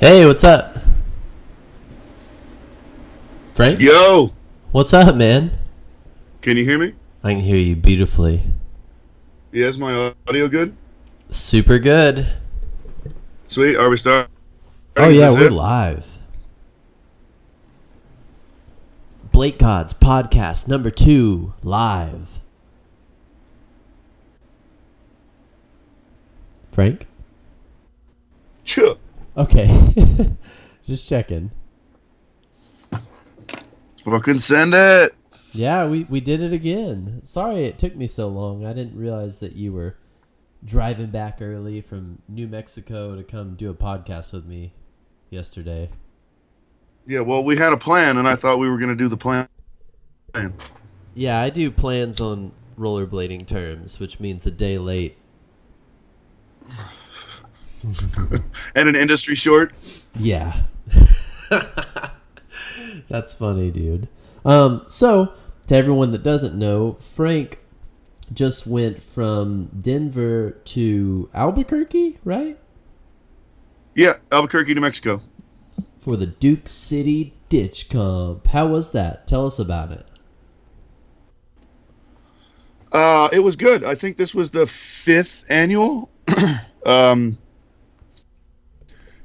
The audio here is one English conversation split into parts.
Hey, what's up? Frank? Yo! What's up, man? Can you hear me? I can hear you beautifully. Yeah, is my audio good? Super good. Sweet. Are we starting? Oh, yeah, we're live. BL8 GODS Podcast number 2, live. Frank? Sure. Okay. Just checking. Fucking send it. Yeah, we did it again. Sorry it took me so long. I didn't realize that you were driving back early from New Mexico to come do a podcast with me yesterday. Yeah, well, we had a plan, and I thought we were going to do the plan. Yeah, I do plans on rollerblading terms, which means a day late. And an industry short? Yeah. That's funny, dude. So, to everyone that doesn't know, Frank just went from Denver to Albuquerque, right? Yeah, Albuquerque, New Mexico. For the Duke City Ditch Comp. How was that? Tell us about it. It was good. I think this was the 5th annual.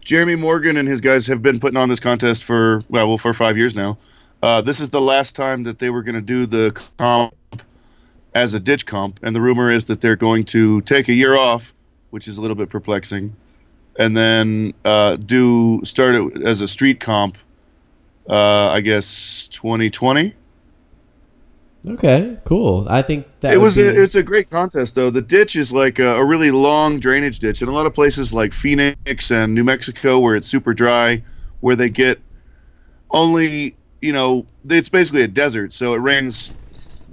Jeremy Morgan and his guys have been putting on this contest for 5 years now. This is the last time that they were going to do the comp as a ditch comp, and the rumor is that they're going to take a year off, which is a little bit perplexing, and then start it as a street comp, I guess 2020. Okay, cool. I think that it's a great contest though. The ditch is like a really long drainage ditch, in a lot of places like Phoenix and New Mexico where it's super dry, where they get only, it's basically a desert, so it rains,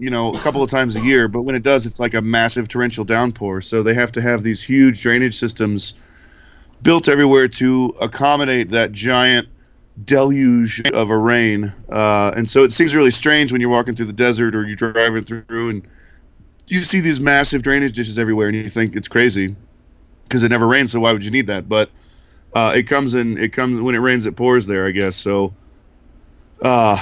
a couple of times a year, but when it does, it's like a massive torrential downpour. So they have to have these huge drainage systems built everywhere to accommodate that giant deluge of a rain, and so it seems really strange when you're walking through the desert or you're driving through and you see these massive drainage ditches everywhere, and you think it's crazy because it never rains, so why would you need that? But it comes when it rains, it pours there, I guess. So I've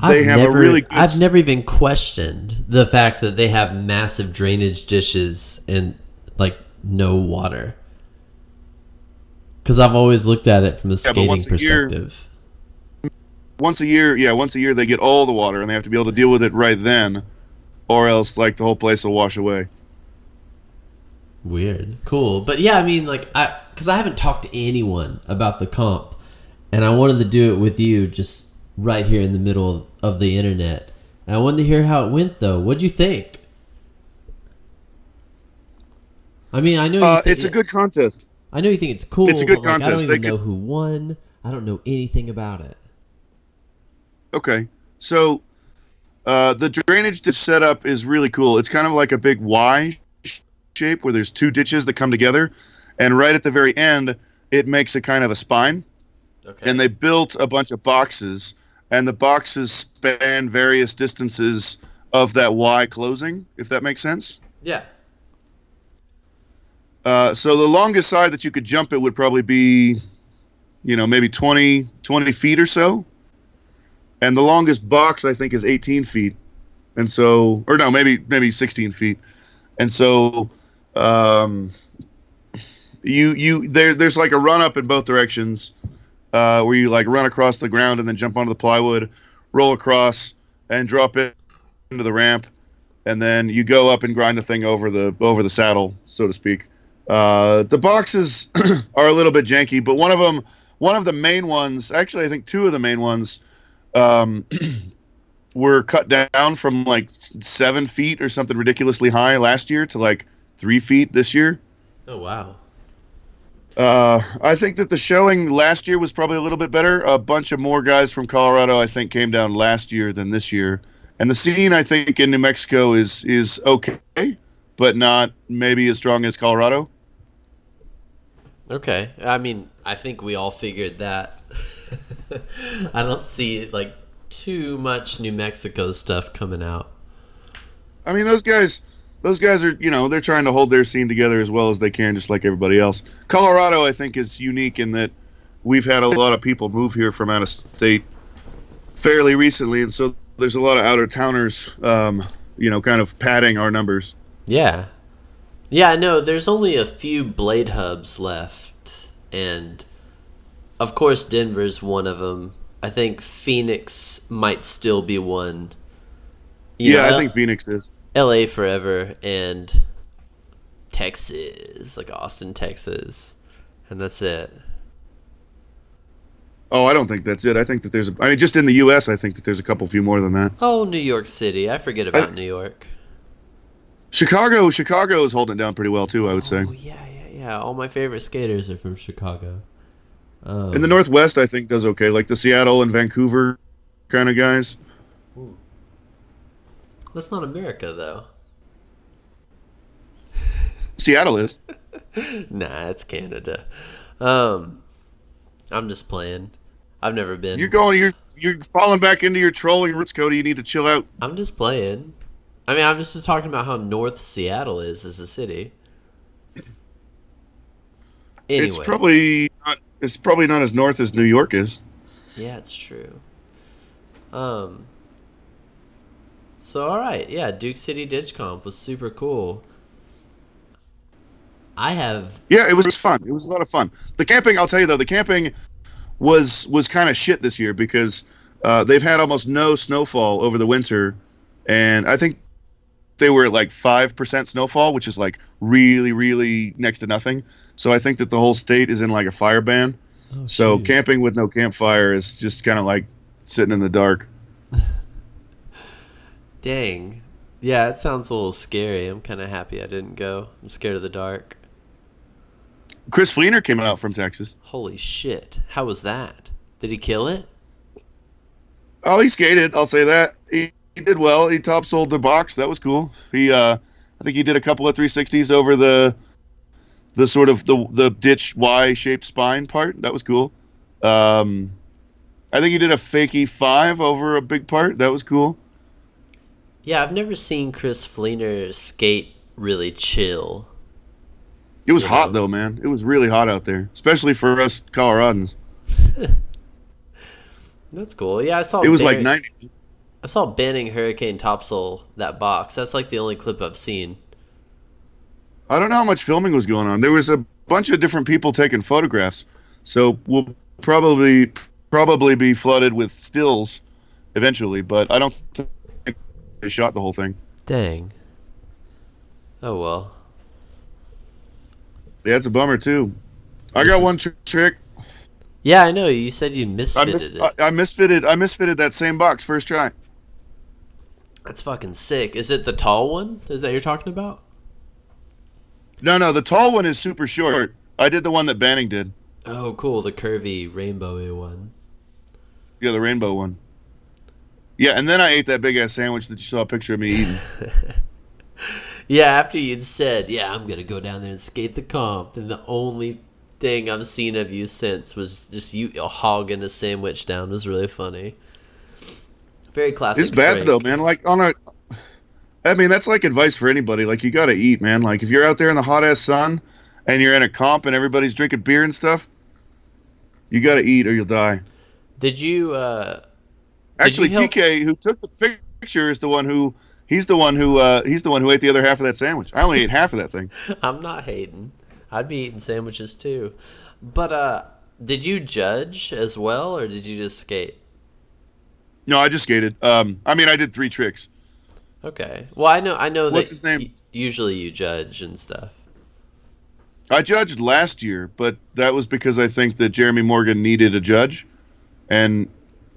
never even questioned the fact that they have massive drainage ditches and like no water. Because I've always looked at it from a skating perspective. Once a year they get all the water, and they have to be able to deal with it right then, or else like the whole place will wash away. Weird. Cool. But yeah, I mean, because I haven't talked to anyone about the comp, and I wanted to do it with you just right here in the middle of the internet. And I wanted to hear how it went, though. What'd you think? I mean, I know it's a good contest. I know you think it's cool. It's a good contest. I don't even know who won. I don't know anything about it. Okay, so the drainage ditch setup is really cool. It's kind of like a big Y shape where there's 2 ditches that come together, and right at the very end, it makes a kind of a spine. Okay. And they built a bunch of boxes, and the boxes span various distances of that Y closing, if that makes sense. Yeah. So the longest side that you could jump it would probably be, maybe 20 feet or so. And the longest box, I think, is 18 feet. And so, or no, maybe 16 feet. And so there's like a run up in both directions where you like run across the ground and then jump onto the plywood, roll across, and drop it into the ramp. And then you go up and grind the thing over the saddle, so to speak. The boxes are a little bit janky, but one of the main ones, actually I think 2 of the main ones, were cut down from like 7 feet or something ridiculously high last year to like 3 feet this year. Oh, wow. I think that the showing last year was probably a little bit better. A bunch of more guys from Colorado, I think, came down last year than this year. And the scene, I think, in New Mexico is okay, but not maybe as strong as Colorado. Okay. I mean, I think we all figured that. I don't see like too much New Mexico stuff coming out. I mean, those guys are, they're trying to hold their scene together as well as they can, just like everybody else. Colorado, I think, is unique in that we've had a lot of people move here from out of state fairly recently, and so there's a lot of out-of-towners, kind of padding our numbers. Yeah. Yeah, no, there's only a few blade hubs left, and of course Denver's one of them. I think Phoenix might still be one. I think Phoenix is. LA forever, and Texas, like Austin, Texas, and that's it. Oh, I don't think that's it. I think that just in the U.S., I think that there's a couple few more than that. Oh, New York City. I forget about New York. Chicago is holding it down pretty well, too, I would say. Oh, yeah. All my favorite skaters are from Chicago. In the Northwest, I think does okay, like the Seattle and Vancouver kind of guys. Ooh. That's not America, though. Seattle is. Nah, it's Canada. I'm just playing. I've never been. You're falling back into your trolling roots, Cody. You need to chill out. I'm just playing. I mean, I'm just talking about how North Seattle is as a city. Anyway. It's probably not as north as New York is. Yeah, it's true. So all right, yeah, Duke City Ditch Comp was super cool. Yeah, it was fun. It was a lot of fun. The camping, I'll tell you though, was kind of shit this year because they've had almost no snowfall over the winter, and I think they were at like 5% snowfall, which is like really, really next to nothing. So I think that the whole state is in like a fire ban. Oh, so geez. Camping with no campfire is just kind of like sitting in the dark. Dang. Yeah, it sounds a little scary. I'm kind of happy I didn't go. I'm scared of the dark. Chris Fleener came out from Texas. Holy shit. How was that? Did he kill it? Oh, he skated. I'll say that. He did well. He top sold the box. That was cool. I think he did a couple of 360s over the sort of the ditch Y-shaped spine part. That was cool. I think he did a fakie 5 over a big part. That was cool. Yeah, I've never seen Chris Fleener skate really chill. It was hot though, man. It was really hot out there, especially for us Coloradans. That's cool. Yeah, I saw. It was like 90. I saw banning Hurricane Topsail that box. That's like the only clip I've seen. I don't know how much filming was going on. There was a bunch of different people taking photographs, so we'll probably be flooded with stills eventually. But I don't think they shot the whole thing. Dang. Oh well. Yeah, it's a bummer too. I got one trick. Yeah, I know. You said you misfitted it. I misfitted that same box first try. That's fucking sick. Is it the tall one? Is that you're talking about? No, the tall one is super short. I did the one that Banning did. Oh, cool. The curvy, rainbowy one. Yeah, the rainbow one. Yeah, and then I ate that big-ass sandwich that you saw a picture of me eating. Yeah, after you'd said, yeah, I'm going to go down there and skate the comp, and the only thing I've seen of you since was just you hogging a sandwich down. It was really funny. Very classic. It's bad Frank. though, man. Like that's like advice for anybody. Like you got to eat, man. Like if you're out there in the hot ass sun and you're in a comp and everybody's drinking beer and stuff, you got to eat or you'll die. Did you? Actually, TK, who took the picture, is the one who. He's the one who ate the other half of that sandwich. I only ate half of that thing. I'm not hating. I'd be eating sandwiches too. But did you judge as well, or did you just skate? No, I just skated. I did 3 tricks. Okay. Well, I know What's that his name? Usually you judge and stuff. I judged last year, but that was because I think that Jeremy Morgan needed a judge, and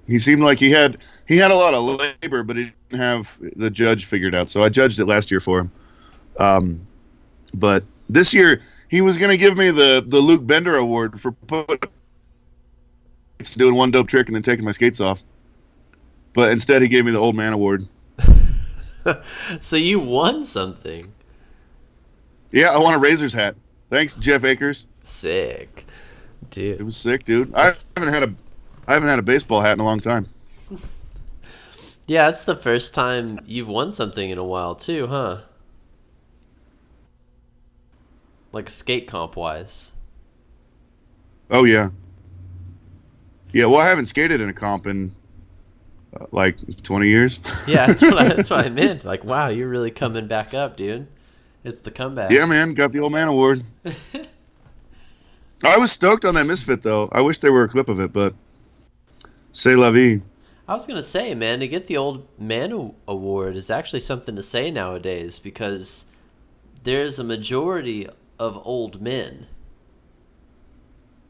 he seemed like he had a lot of labor, but he didn't have the judge figured out. So I judged it last year for him. But this year he was going to give me the Luke Bender Award for doing one dope trick and then taking my skates off. But instead he gave me the Old Man Award. So you won something. Yeah, I won a Razor's hat. Thanks, Jeff Akers. Sick, dude. It was sick, dude. I haven't had a baseball hat in a long time. Yeah, it's the first time you've won something in a while too, huh? Like skate comp wise. Oh yeah. Yeah, well, I haven't skated in a comp in like 20 years. Yeah, that's what I meant. Like, wow, you're really coming back up, dude. It's the comeback. Yeah, man, got the old man award. I was stoked on that Misfit, though. I wish there were a clip of it, but c'est la vie. I was going to say, man, to get the old man award is actually something to say nowadays because there's a majority of old men.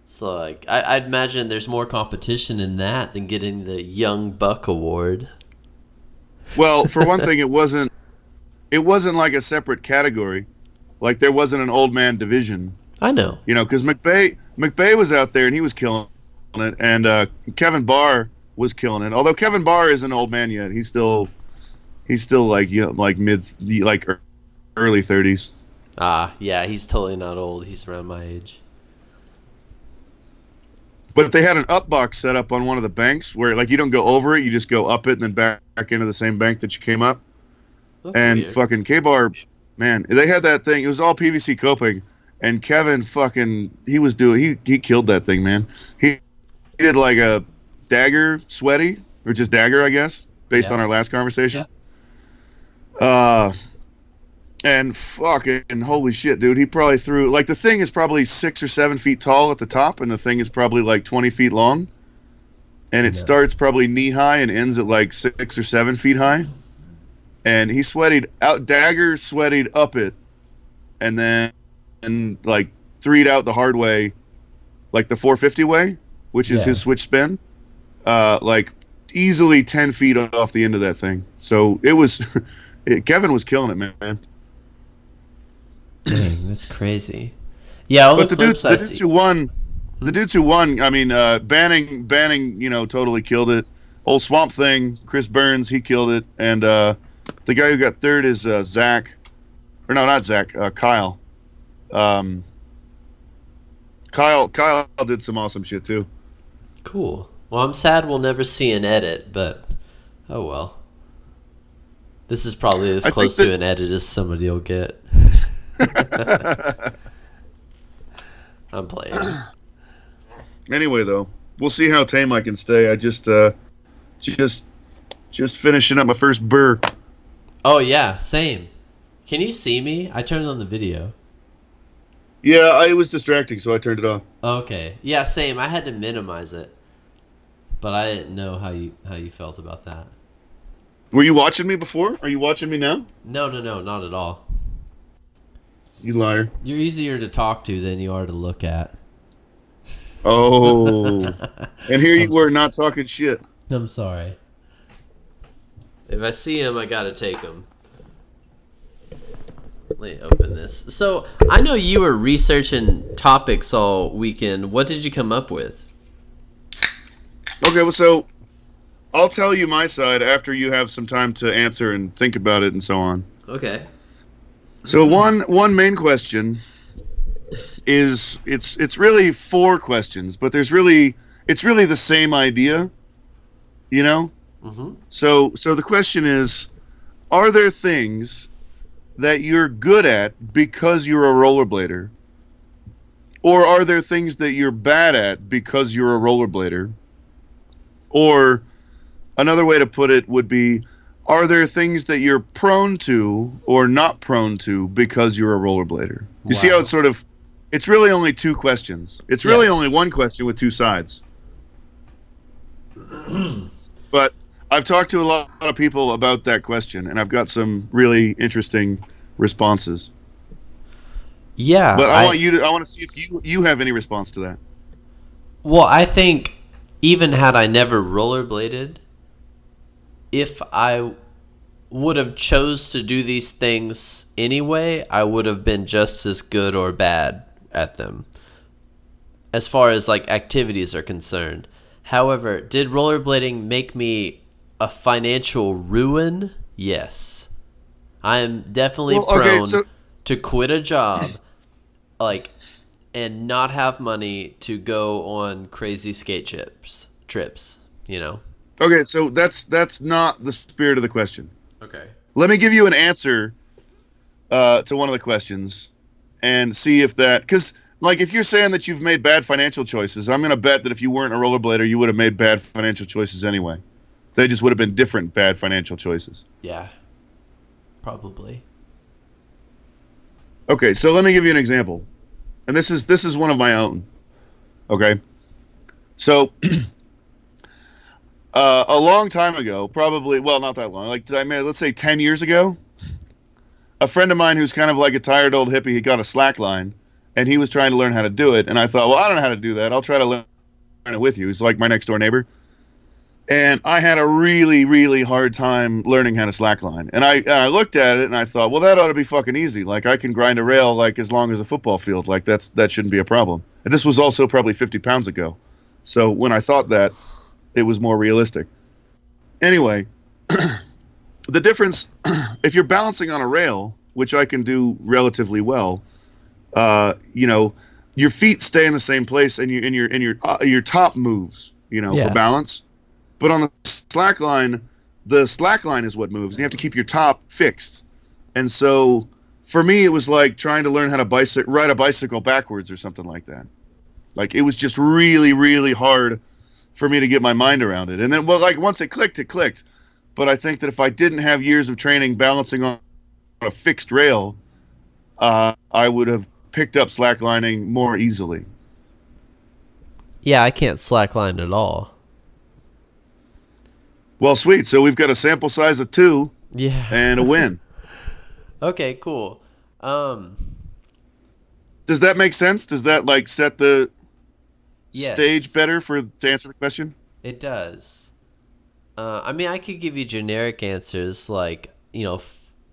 So, like, I'd imagine there's more competition in that than getting the Young Buck award. Well, for one thing, it wasn't like a separate category. Like, there wasn't an old man division. I know. You know, because McBay was out there and he was killing it, and Kevin Barr was killing it. Although Kevin Barr isn't an old man yet, he's still like, you know, like early 30s. Yeah, he's totally not old. He's around my age. But they had an up box set up on one of the banks where, like, you don't go over it, you just go up it and then back into the same bank that you came up. That's and weird. Fucking K-Bar, man, they had that thing. It was all PVC coping, and Kevin he killed that thing, man. He did like a dagger sweaty, or just dagger, I guess, based on our last conversation. Yeah. And fucking holy shit, dude. He probably threw, like, the thing is probably 6 or 7 feet tall at the top, and the thing is probably like 20 feet long. And it starts probably knee high and ends at like 6 or 7 feet high. And he dagger sweated up it, and then like three'd out the hard way, like the 450 way, which is his switch spin, like easily 10 feet off the end of that thing. So it was, Kevin was killing it, man. Dang, that's crazy. Yeah, all but the dudes who won, I mean, Banning, you know, totally killed it. Old Swamp Thing, Chris Burns, he killed it, and the guy who got third is Zach, or no, not Zach, Kyle. Kyle did some awesome shit too. Cool. Well, I'm sad we'll never see an edit, but oh well. This is probably as close to an edit as somebody will get. I'm playing. Anyway, though, we'll see how tame I can stay. I just finishing up my first burr. Oh yeah, same. Can you see me? I turned on the video. Yeah, it was distracting, so I turned it off. Okay. Yeah, same. I had to minimize it, but I didn't know how you felt about that. Were you watching me before? Are you watching me now? No, not at all. You liar. You're easier to talk to than you are to look at. Oh. And here you were not talking shit. I'm sorry. If I see him, I gotta take him. Let me open this. So, I know you were researching topics all weekend. What did you come up with? Okay, well, so I'll tell you my side after you have some time to answer and think about it and so on. Okay. So one main question is it's really 4 questions, but it's really the same idea, you know? Mm-hmm. So the question is, are there things that you're good at because you're a rollerblader? Or are there things that you're bad at because you're a rollerblader? Or another way to put it would be, are there things that you're prone to or not prone to because you're a rollerblader? You see how it's really only 2 questions. It's really only one question with 2 sides. But I've talked to a lot of people about that question, and I've got some really interesting responses. Yeah. But I want to see if you have any response to that. Well, I think even had I never rollerbladed, if I would have chose to do these things anyway, I would have been just as good or bad at them as far as like activities are concerned. However, did rollerblading make me a financial ruin? Yes. I am definitely prone to quit a job and not have money to go on crazy skate trips, you know. Okay, so that's not the spirit of the question. Okay. Let me give you an answer to one of the questions and see if that, because like if you're saying that you've made bad financial choices, I'm going to bet that if you weren't a rollerblader, you would have made bad financial choices anyway. They just would have been different bad financial choices. Yeah. Probably. Okay, so let me give you an example. And this is one of my own. Okay? So a long time ago, probably, well, not that long, like let's say 10 years ago, a friend of mine who's kind of like a tired old hippie, he got a slack line, and he was trying to learn how to do it. And I thought, well, I don't know how to do that. I'll try to learn it with you. He's like my next door neighbor. And I had a really, really hard time learning how to slackline. And I looked at it and I thought, well, that ought to be fucking easy. Like I can grind a rail like as long as a football field. Like that shouldn't be a problem. And this was also probably 50 pounds ago. So when I thought that, it was more realistic. Anyway, the difference, if you're balancing on a rail, which I can do relatively well, your feet stay in the same place and your top moves, for balance. But on the slack line is what moves. And you have to keep your top fixed. And so for me, it was like trying to learn how to ride a bicycle backwards or something like that. Like it was just really, really hard for me to get my mind around it. And then, well, like once it clicked. But I think that if I didn't have years of training balancing on a fixed rail, I would have picked up slacklining more easily. Yeah, I can't slackline at all. Well, sweet. So we've got a sample size of 2 and a win. Okay, cool. Does that make sense? Does that like set the stage better to answer the question? It does. I mean, I could give you generic answers like, it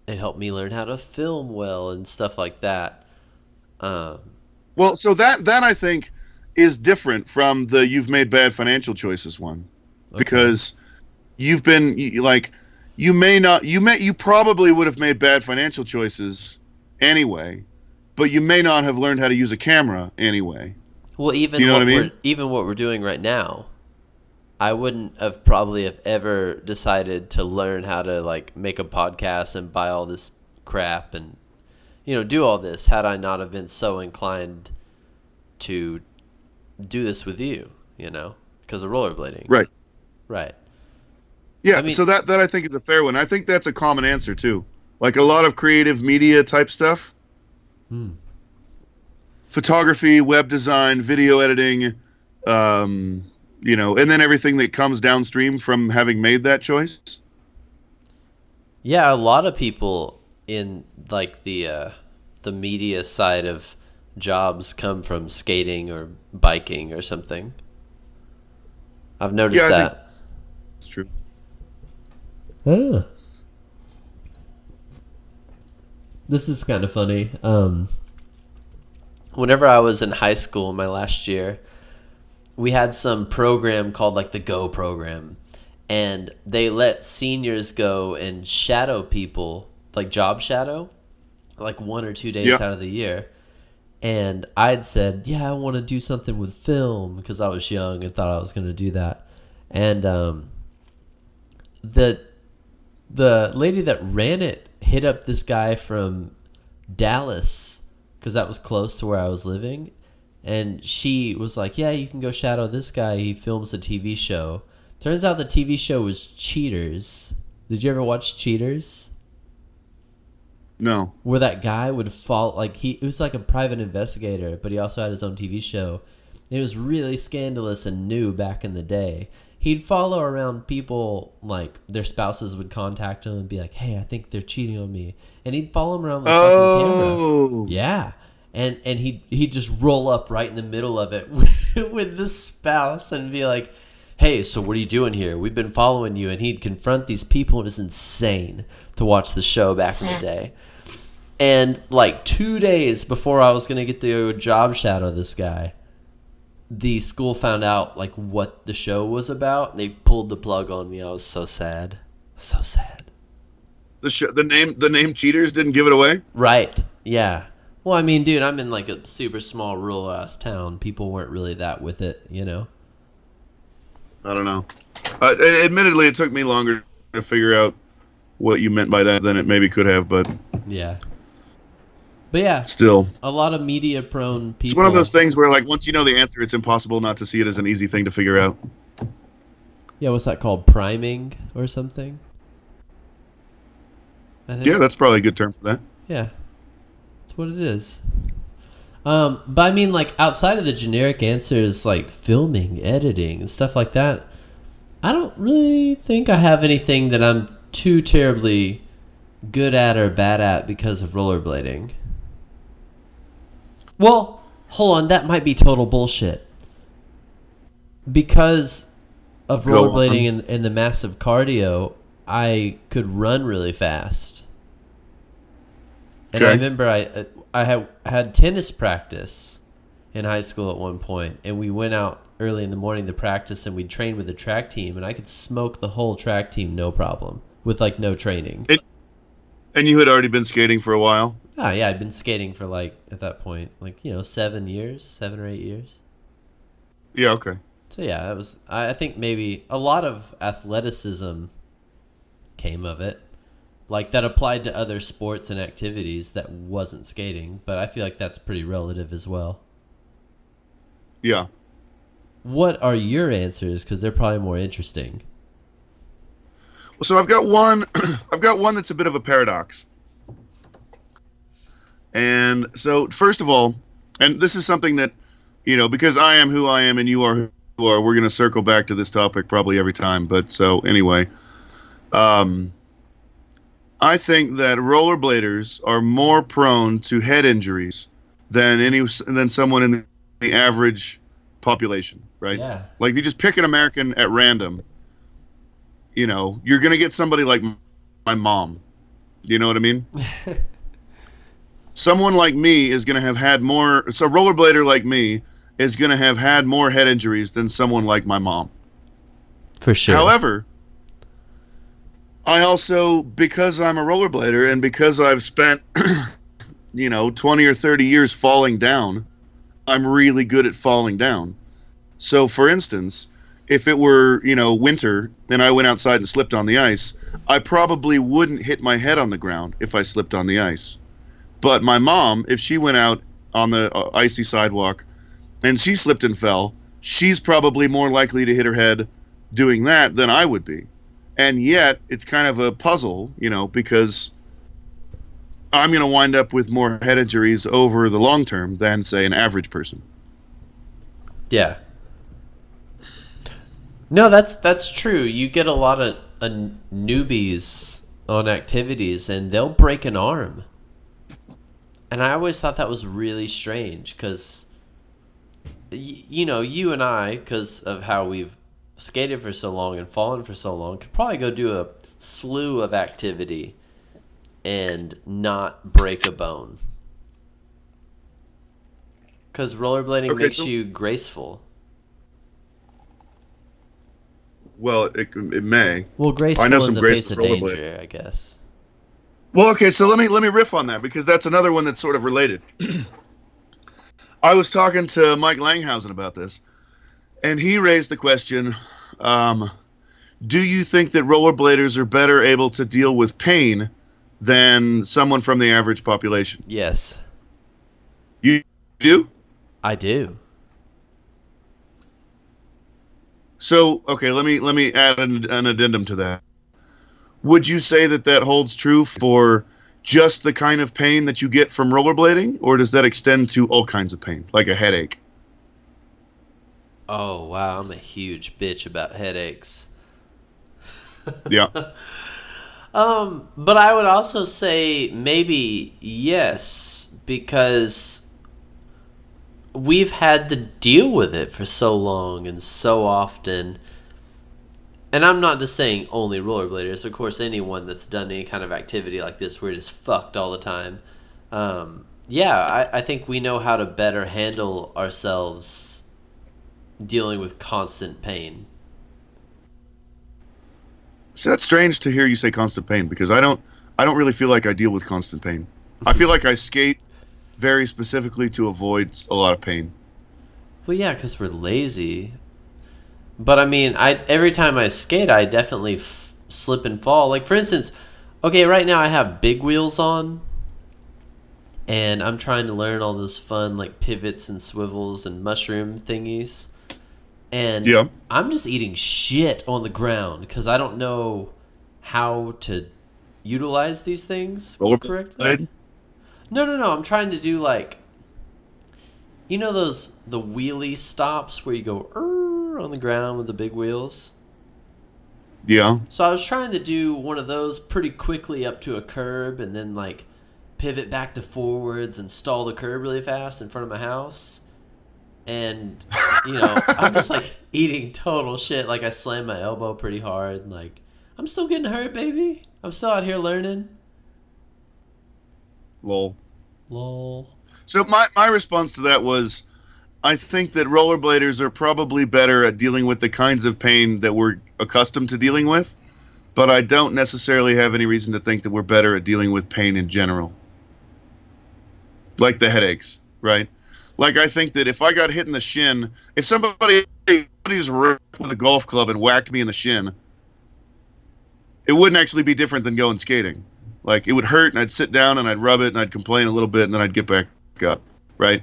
helped me learn how to film well and stuff like that. Well, so that I think is different from the you've made bad financial choices one. Okay. Because you've been you probably would have made bad financial choices anyway, but you may not have learned how to use a camera anyway. Well, even what we're doing right now, I wouldn't have probably have ever decided to learn how to like make a podcast and buy all this crap and do all this had I not have been so inclined to do this with you, because of rollerblading. Right. Yeah, I mean, so that I think is a fair one. I think that's a common answer too. Like a lot of creative media type stuff. Photography, web design, video editing, and then everything that comes downstream from having made that choice. Yeah, a lot of people in like the media side of jobs come from skating or biking or something. I've noticed that. It's true. Oh. This is kind of funny. Whenever I was in high school, my last year, we had some program called like the Go program, and they let seniors go and shadow people, like job shadow, like 1 or 2 days out of the year. And I'd said, yeah, I want to do something with film because I was young and thought I was going to do that. And the lady that ran it hit up this guy from Dallas because that was close to where I was living. And she was like, yeah, you can go shadow this guy. He films a TV show. Turns out the TV show was Cheaters. Did you ever watch Cheaters? No. Where that guy would fall, it was like a private investigator, but he also had his own TV show. It was really scandalous and new back in the day. He'd follow around people, like their spouses would contact him and be like, hey, I think they're cheating on me. And he'd follow them around with a fucking camera. Yeah. And he'd just roll up right in the middle of it with the spouse and be like, hey, so what are you doing here? We've been following you. And he'd confront these people. It was insane to watch the show back in the day. And like 2 days before I was going to get the job shadow this guy, the school found out like what the show was about. And they pulled the plug on me. I was so sad. So sad. The name Cheaters didn't give it away? Right. Yeah. Well, I mean, dude, I'm in like a super small rural ass town. People weren't really that with it, I don't know. Admittedly, it took me longer to figure out what you meant by that than it maybe could have, but yeah. But yeah, still, a lot of media prone people. it's one of those things where, like, once you know the answer, it's impossible not to see it as an easy thing to figure out. Yeah, what's that called? Priming or something? I think. Yeah, that's probably a good term for that. Yeah, that's what it is. But I mean, like, outside of the generic answers, like filming, editing, and stuff like that, I don't really think I have anything that I'm too terribly good at or bad at because of rollerblading. Well, hold on, that might be total bullshit. Because of rollerblading and the massive cardio, I could run really fast. And I remember I had tennis practice in high school at one point, and we went out early in the morning to practice, and we'd train with the track team, and I could smoke the whole track team no problem with like no training. And you had already been skating for a while? Oh yeah, I'd been skating for like, at that point, like, 7 or 8 years. Yeah, okay. So yeah, that was, I think maybe a lot of athleticism came of it. Like, that applied to other sports and activities that wasn't skating, but I feel like that's pretty relative as well. Yeah. What are your answers? Because they're probably more interesting. Well, so I've got one. I've got one that's a bit of a paradox. And so, first of all, and this is something that, because I am who I am and you are who you are, we're going to circle back to this topic probably every time. But so anyway, I think that rollerbladers are more prone to head injuries than someone in the average population, right? Yeah. Like, if you just pick an American at random, you're going to get somebody like my mom. You know what I mean? Someone like me is going to have had more... So a rollerblader like me is going to have had more head injuries than someone like my mom. For sure. However, I also, because I'm a rollerblader and because I've spent, 20 or 30 years falling down, I'm really good at falling down. So, for instance, if it were, winter and I went outside and slipped on the ice, I probably wouldn't hit my head on the ground if I slipped on the ice. But my mom, if she went out on the icy sidewalk and she slipped and fell, she's probably more likely to hit her head doing that than I would be. And yet, it's kind of a puzzle, because I'm going to wind up with more head injuries over the long term than, say, an average person. Yeah. No, that's true. You get a lot of newbies on activities, and they'll break an arm. And I always thought that was really strange, because, you and I, because of how we've skated for so long and fallen for so long, could probably go do a slew of activity and not break a bone. Because rollerblading makes you graceful. Well, it may. Well, graceful I know in some the graceful face of rollerbladers. danger, I guess. Well, okay, so let me riff on that, because that's another one that's sort of related. I was talking to Mike Langhausen about this, and he raised the question, do you think that rollerbladers are better able to deal with pain than someone from the average population? Yes. You do? I do. So, okay, let me add an addendum to that. Would you say that holds true for just the kind of pain that you get from rollerblading, or does that extend to all kinds of pain, like a headache? Oh, wow, I'm a huge bitch about headaches. Yeah. But I would also say maybe yes, because we've had to deal with it for so long and so often. And I'm not just saying only rollerbladers. Of course, anyone that's done any kind of activity like this, we're just fucked all the time. I think we know how to better handle ourselves dealing with constant pain. So that's strange to hear you say constant pain, because I don't really feel like I deal with constant pain. I feel like I skate very specifically to avoid a lot of pain. Well, yeah, because we're lazy. But I mean, every time I skate, I definitely slip and fall. Like, for instance, okay, right now I have big wheels on, and I'm trying to learn all those fun like pivots and swivels and mushroom thingies. And Yeah. I'm just eating shit on the ground because I don't know how to utilize these things correctly. No. I'm trying to do like, you know the wheelie stops where you go on the ground with the big wheels? Yeah. So I was trying to do one of those pretty quickly up to a curb and then like pivot back to forwards and stall the curb really fast in front of my house. And, I'm just like eating total shit. Like I slammed my elbow pretty hard. And, like, I'm still getting hurt, baby. I'm still out here learning. Lol. So my response to that was, I think that rollerbladers are probably better at dealing with the kinds of pain that we're accustomed to dealing with, but I don't necessarily have any reason to think that we're better at dealing with pain in general. Like the headaches, right? Like I think that if I got hit in the shin, if somebody's ripped with a golf club and whacked me in the shin, it wouldn't actually be different than going skating. Like it would hurt and I'd sit down and I'd rub it and I'd complain a little bit and then I'd get back up, right?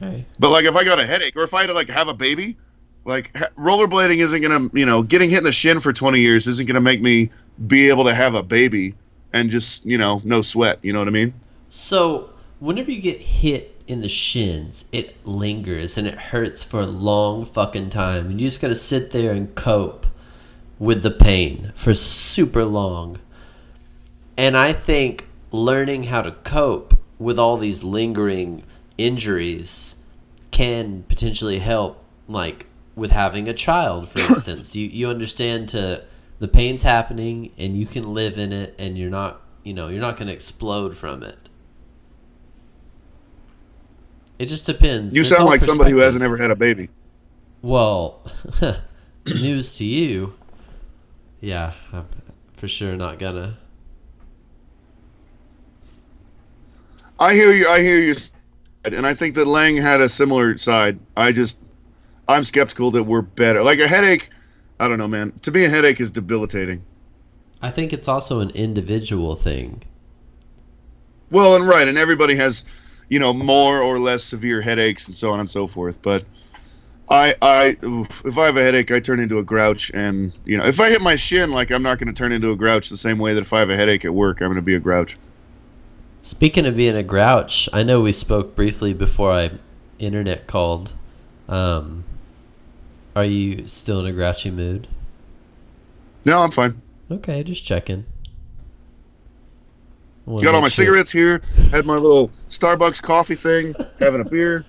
Okay. But like if I got a headache or if I had to like have a baby, like rollerblading isn't gonna, getting hit in the shin for 20 years isn't gonna make me be able to have a baby and just, no sweat. You know what I mean? So whenever you get hit in the shins, it lingers and it hurts for a long fucking time. And you just gotta sit there and cope with the pain for super long. And I think learning how to cope with all these lingering injuries can potentially help, like with having a child, for instance. You understand the pain's happening and you can live in it and you're not going to explode from it. It just depends. You sound like somebody who hasn't ever had a baby. Well, news to you. Yeah, I'm for sure not gonna. I hear you, and I think that Lang had a similar side. I'm skeptical that we're better. Like a headache, I don't know, man. To me, a headache is debilitating. I think it's also an individual thing. Well, and everybody has, more or less severe headaches and so on and so forth. But if I have a headache, I turn into a grouch, and if I hit my shin, like I'm not going to turn into a grouch the same way that if I have a headache at work, I'm going to be a grouch. Speaking of being a grouch, I know we spoke briefly before I internet called. Are you still in a grouchy mood? No, I'm fine. Okay, just checking. Got all my cigarettes here. Had my little Starbucks coffee thing. Having a beer.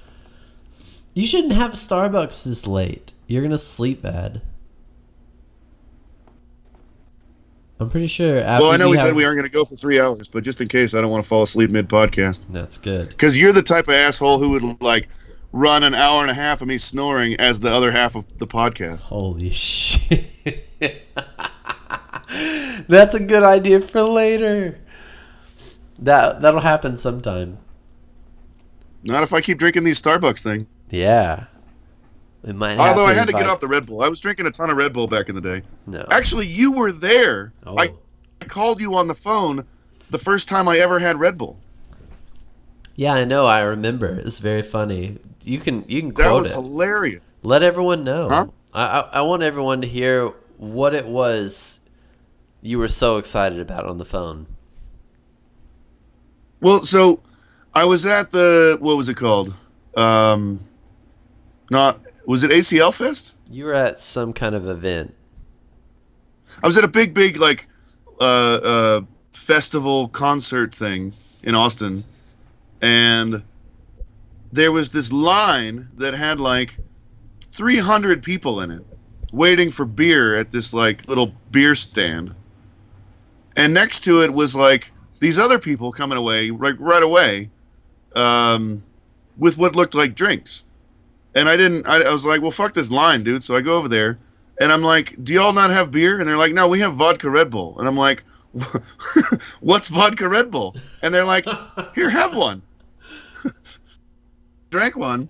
You shouldn't have Starbucks this late. You're going to sleep bad. I'm pretty sure. Well, I know we said we aren't going to go for 3 hours, but just in case, I don't want to fall asleep mid-podcast. That's good. Because you're the type of asshole who would, like, run an hour and a half of me snoring as the other half of the podcast. Holy shit. That's a good idea for later. That'll happen sometime. Not if I keep drinking these Starbucks thing. Yeah. It might happen. Although I had to get off the Red Bull. I was drinking a ton of Red Bull back in the day. No. Actually, you were there. Oh. I called you on the phone the first time I ever had Red Bull. Yeah, I know. I remember. It's very funny. You can quote it. That was hilarious. Let everyone know. Huh? I want everyone to hear what it was you were so excited about on the phone. Well, so I was at what was it called? Was it ACL Fest? You were at some kind of event. I was at a big like festival concert thing in Austin, and there was this line that had like 300 people in it waiting for beer at this like little beer stand, and next to it was like these other people coming away right away with what looked like drinks. And I was like, well, fuck this line, dude. So I go over there, and I'm like, do y'all not have beer? And they're like, no, we have vodka-redbull. And I'm like, what's vodka-redbull? And they're like, here, have one. Drank one,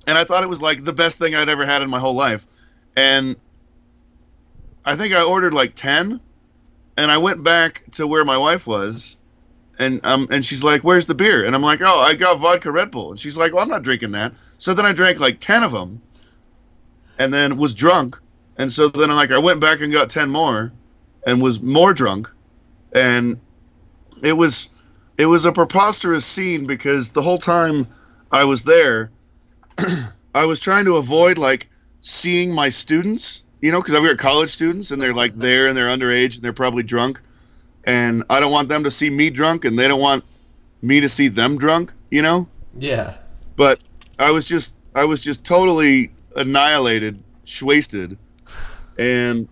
and I thought it was like the best thing I'd ever had in my whole life. And I think I ordered like 10, and I went back to where my wife was, and she's like, "Where's the beer?" And I'm like, "Oh, I got vodka Red Bull." And she's like, "Well, I'm not drinking that." So then I drank like 10 of them, and then was drunk. And so then I went back and got 10 more, and was more drunk, and it was a preposterous scene because the whole time I was there, I was trying to avoid like seeing my students, because I've got college students and they're like there and they're underage and they're probably drunk, and I don't want them to see me drunk and they don't want me to see them drunk, Yeah. But I was just totally annihilated, wasted, and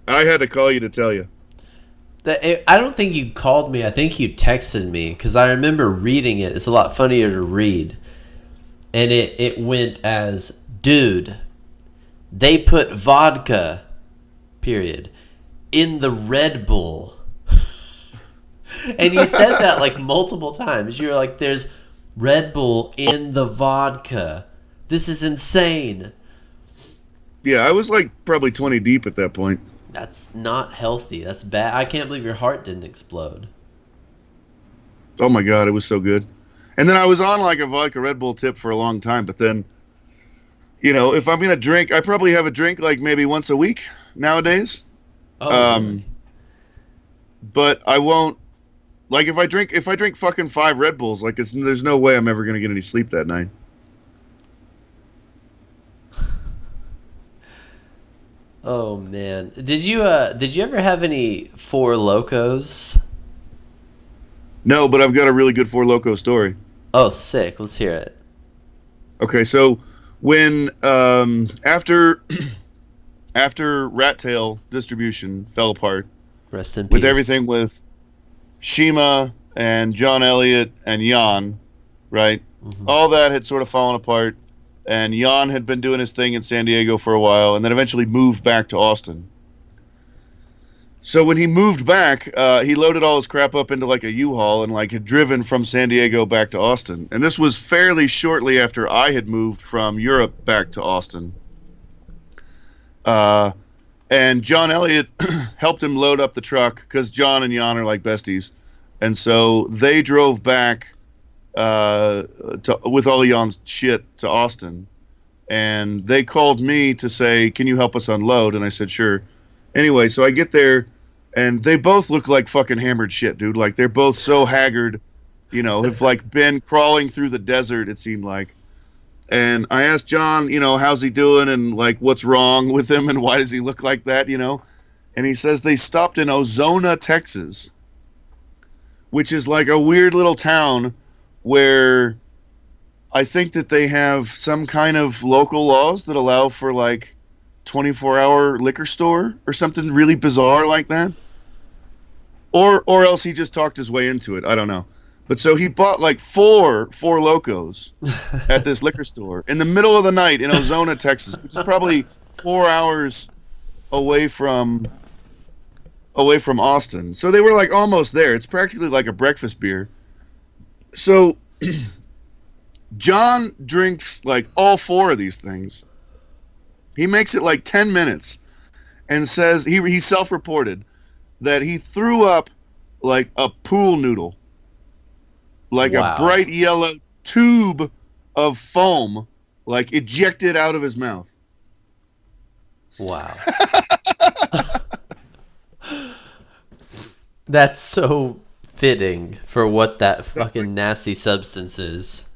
I had to call you to tell you. I don't think you called me. I think you texted me because I remember reading it. It's a lot funnier to read. And it went as, dude, they put vodka, period, in the Red Bull. And you said that like multiple times. You were like, there's Red Bull in the vodka. This is insane. Yeah, I was like probably 20 deep at that point. That's not healthy. That's bad. I can't believe your heart didn't explode. Oh my God, it was so good. And then I was on like a vodka Red Bull tip for a long time, but then, if I'm gonna drink, I probably have a drink like maybe once a week nowadays. Oh, really? But I won't. Like if I drink fucking 5 Red Bulls, like there's no way I'm ever gonna get any sleep that night. Oh man, did you ever have any Four Locos? No, but I've got a really good Four Loko story. Oh, sick! Let's hear it. Okay, so when after Rat Tail distribution fell apart, Rest in peace. with everything with Shima and John Elliott and Jan, right? Mm-hmm. All that had sort of fallen apart. And Jan had been doing his thing in San Diego for a while, and then eventually moved back to Austin. So when he moved back, he loaded all his crap up into like a U-Haul and like had driven from San Diego back to Austin. And this was fairly shortly after I had moved from Europe back to Austin. And John Elliott helped him load up the truck because John and Jan are like besties. And so they drove back with all Jan's shit to Austin, and they called me to say, "Can you help us unload?" And I said, "Sure." Anyway, so I get there, and they both look like fucking hammered shit, dude. Like they're both so haggard, have like been crawling through the desert. It seemed like. And I asked John, how's he doing, and like what's wrong with him, and why does he look like that, And he says they stopped in Ozona, Texas, which is like a weird little town where I think that they have some kind of local laws that allow for like 24-hour liquor store or something really bizarre like that. Or else he just talked his way into it. I don't know. But so he bought like four Locos at this liquor store in the middle of the night in Ozona, Texas, which is probably 4 hours away from Austin. So they were like almost there. It's practically like a breakfast beer. So John drinks like all 4 of these things. He makes it like 10 minutes and says he self-reported that he threw up like a pool noodle. Like a bright yellow tube of foam like ejected out of his mouth. Wow. That's so fitting for what that fucking nasty substance is.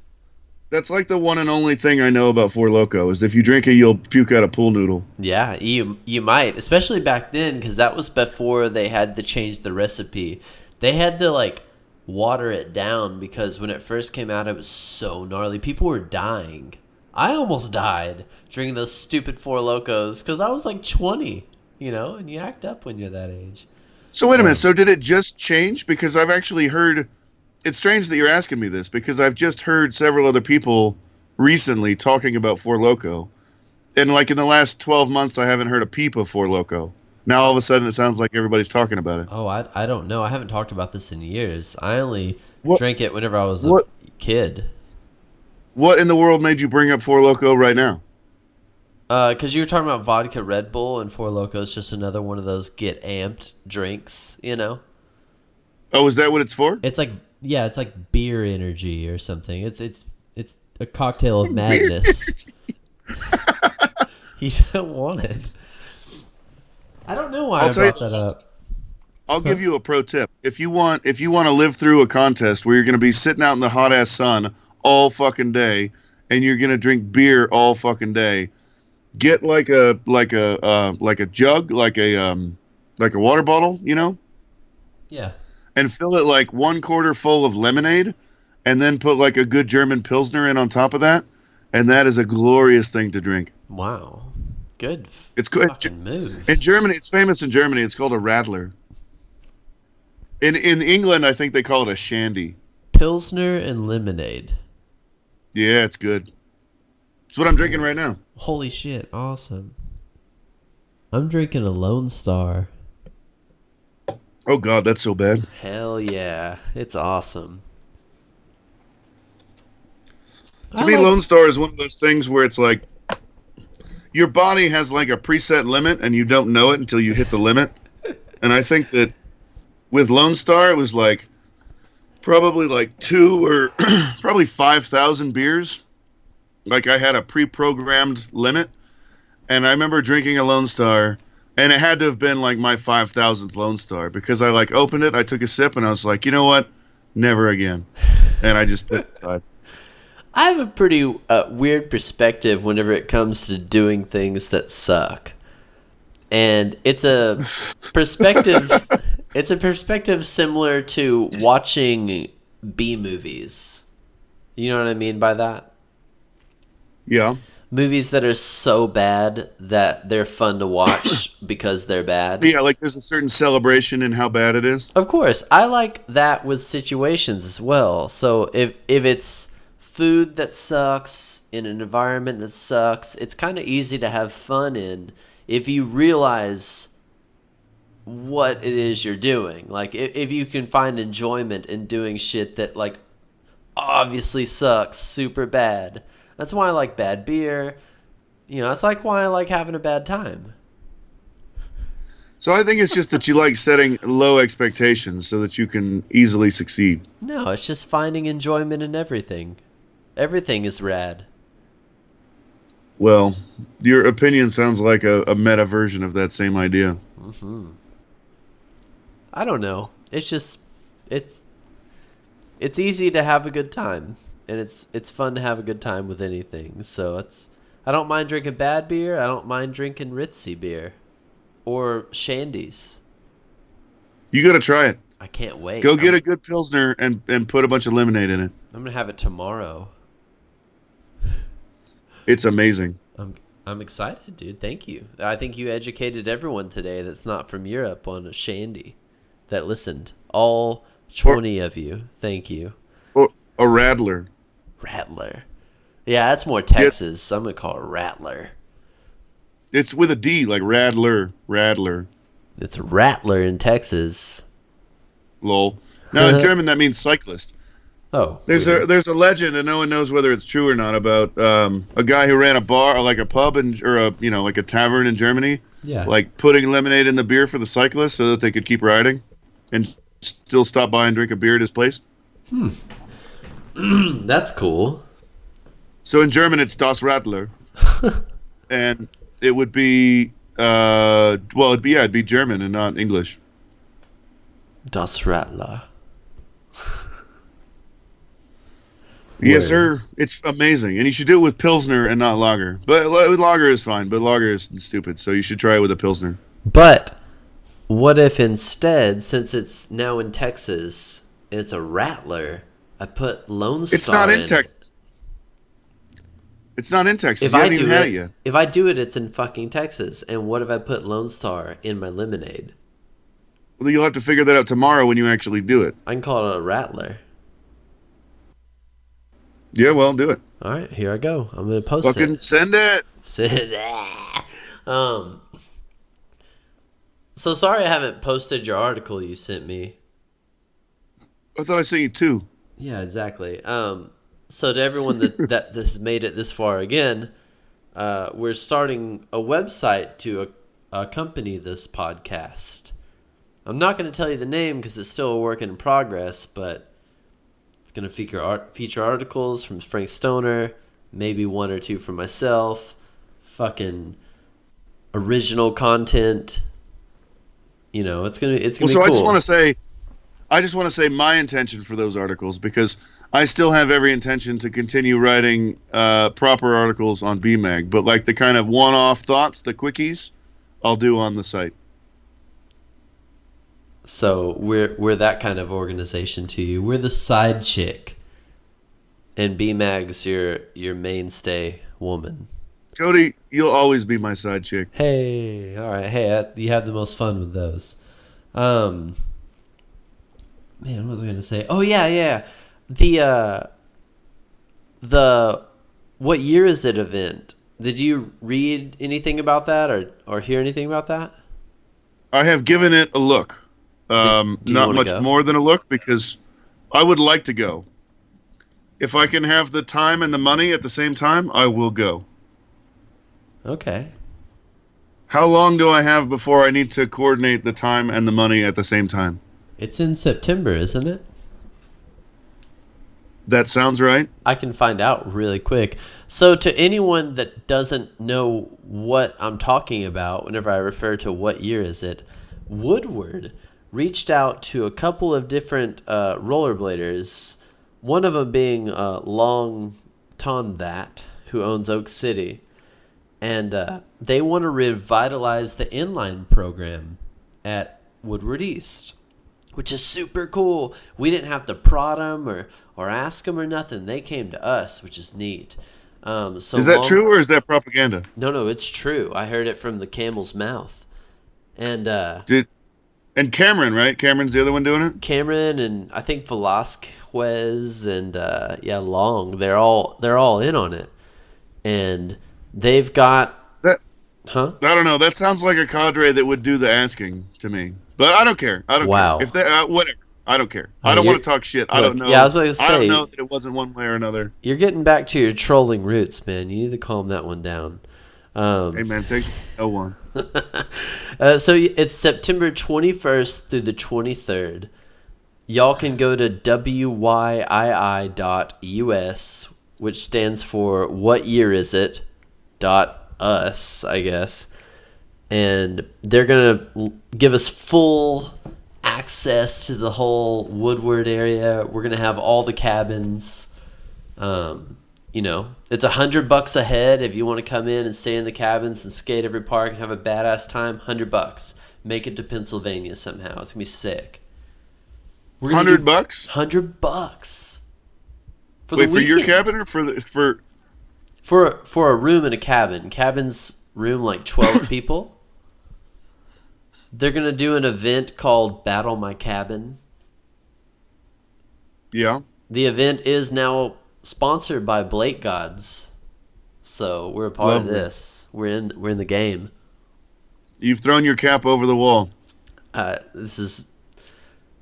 That's like the one and only thing I know about Four Loko is if you drink it, you'll puke out a pool noodle. Yeah, you might, especially back then, because that was before they had to change the recipe. They had to like water it down because when it first came out, it was so gnarly. People were dying. I almost died drinking those stupid Four Locos because I was like 20, and you act up when you're that age. So wait a minute. So did it just change? Because I've actually heard. It's strange that you're asking me this because I've just heard several other people recently talking about Four Loko, and like in the last 12 months, I haven't heard a peep of Four Loko. Now all of a sudden, it sounds like everybody's talking about it. Oh, I don't know. I haven't talked about this in years. I only drank it whenever I was a kid. What in the world made you bring up Four Loko right now? Because you were talking about vodka Red Bull, and Four Loko is just another one of those get amped drinks, Oh, Oh, is that what it's for? It's like it's like beer energy or something. It's a cocktail of Beer madness. You don't want it. I don't know why I brought that up. I'll give you a pro tip. If you want to live through a contest where you're going to be sitting out in the hot ass sun all fucking day and you're going to drink beer all fucking day, get like a jug, like a water bottle, you know? Yeah. And fill it like 1/4 full of lemonade and then put like a good German Pilsner in on top of that, and that is a glorious thing to drink. Wow. Good. It's good. Move. In Germany, it's famous in Germany. It's called a Radler. In England, I think they call it a shandy. Pilsner and lemonade. Yeah, it's good. It's what I'm drinking right now. Holy shit, awesome. I'm drinking a Lone Star. Oh God, that's so bad. Hell yeah, it's awesome. To me, Lone Star is one of those things where it's like your body has like a preset limit and you don't know it until you hit the limit. And I think that with Lone Star, it was like probably like 2 or probably 5,000 beers. Like I had a pre-programmed limit, and I remember drinking a Lone Star, and it had to have been like my 5,000th Lone Star because I like opened it, I took a sip, and I was like, you know what, never again, and I just put it aside. I have a pretty weird perspective whenever it comes to doing things that suck, and it's a perspective. It's a perspective similar to watching B movies. You know what I mean by that? Yeah. Movies that are so bad that they're fun to watch because they're bad. Yeah, like there's a certain celebration in how bad it is. Of course. I like that with situations as well. So if it's food that sucks in an environment that sucks, it's kind of easy to have fun in if you realize what it is you're doing. Like if you can find enjoyment in doing shit that like obviously sucks super bad. That's why I like bad beer. You know, that's like why I like having a bad time. So I think it's just that you like setting low expectations so that you can easily succeed. No, it's just finding enjoyment in everything. Everything is rad. Well, your opinion sounds like a meta version of that same idea. Mm-hmm. I don't know. It's just it's easy to have a good time, and it's fun to have a good time with anything. So I don't mind drinking bad beer. I don't mind drinking ritzy beer or shandies. You got to try it. I can't wait. Go get a good Pilsner and put a bunch of lemonade in it. I'm gonna have it tomorrow. It's amazing. I'm excited, dude. Thank you. I think you educated everyone today that's not from Europe on a shandy that listened. All 20 of you. Thank you. Or a Radler. Rattler. Yeah, that's more Texas. So I'm going to call it Rattler. It's with a D, like Radler. Radler. It's Rattler in Texas. Lol. Now in German that means cyclist. Oh. There's a legend, and no one knows whether it's true or not, about a guy who ran a bar, like a pub, like a tavern in Germany. Yeah. Like putting lemonade in the beer for the cyclists so that they could keep riding and still stop by and drink a beer at his place. That's cool. So in German it's Das Radler. And it would be it'd be German and not English. Das Rattler. Yes, sir. It's amazing. And you should do it with Pilsner and not lager. But lager is fine, but lager is stupid, so you should try it with a Pilsner. But what if instead, since it's now in Texas, and it's a Rattler, I put Lone Star It's not in Texas. It's not in Texas. You haven't even had it yet. If I do it, it's in fucking Texas. And what if I put Lone Star in my lemonade? Well, you'll have to figure that out tomorrow when you actually do it. I can call it a Rattler. Yeah, well, do it. All right, here I go. I'm going to post it. Fucking send it. Send it. So sorry I haven't posted your article you sent me. I thought I sent you 2. Yeah, exactly. So to everyone that has made it this far again, we're starting a website to accompany this podcast. I'm not going to tell you the name because it's still a work in progress, but it's going to feature articles from Frank Stoner, maybe one or two from myself, fucking original content. You know, it's gonna be cool. I just want to say my intention for those articles, because I still have every intention to continue writing proper articles on BMag, but like the kind of one-off thoughts, the quickies, I'll do on the site. So we're that kind of organization to you. We're the side chick, and BMag's your mainstay woman. Cody, you'll always be my side chick. Hey, all right. Hey, you have the most fun with those. Man, what was I gonna say? Oh yeah. The what year is it event? Did you read anything about that or hear anything about that? I have given it a look. Do you not wanna much go? more than a look, because I would like to go. If I can have the time and the money at the same time, I will go. Okay. How long do I have before I need to coordinate the time and the money at the same time? It's in September, isn't it? That sounds right. I can find out really quick. So to anyone that doesn't know what I'm talking about whenever I refer to what year is it, Woodward reached out to a couple of different rollerbladers, one of them being Long Ton That, who owns Oak City. And they want to revitalize the inline program at Woodward East, which is super cool. We didn't have to prod them or ask them or nothing. They came to us, which is neat. So is that true, or is that propaganda? No, it's true. I heard it from the camel's mouth. And And Cameron, right? Cameron's the other one doing it? Cameron and I think Velasquez and Long, they're all in on it. And they've got that. Huh? I don't know. That sounds like a cadre that would do the asking to me. But I don't care. I don't Wow. care. If they whatever. I don't care. I don't want to talk shit. I don't know. Yeah, I was going to say, I don't know that it wasn't one way or another. You're getting back to your trolling roots, man. You need to calm that one down. Hey man, it takes no one. So it's September 21st through the 23rd. Y'all can go to wyii.us, which stands for what year is it? .us, I guess. And they're going to give us full access to the whole Woodward area. We're going to have all the cabins. You know, it's $100 a head if you want to come in and stay in the cabins and skate every park and have a badass time. $100. Make it to Pennsylvania somehow. It's gonna be sick. $100? $100 for Wait, the for your weekend. cabin or for a room in a cabin? Cabins room like 12 people. They're gonna do an event called Battle My Cabin. Yeah. The event is now sponsored by BL8 GODS, so we're a part of this. We're in the game. You've thrown your cap over the wall. This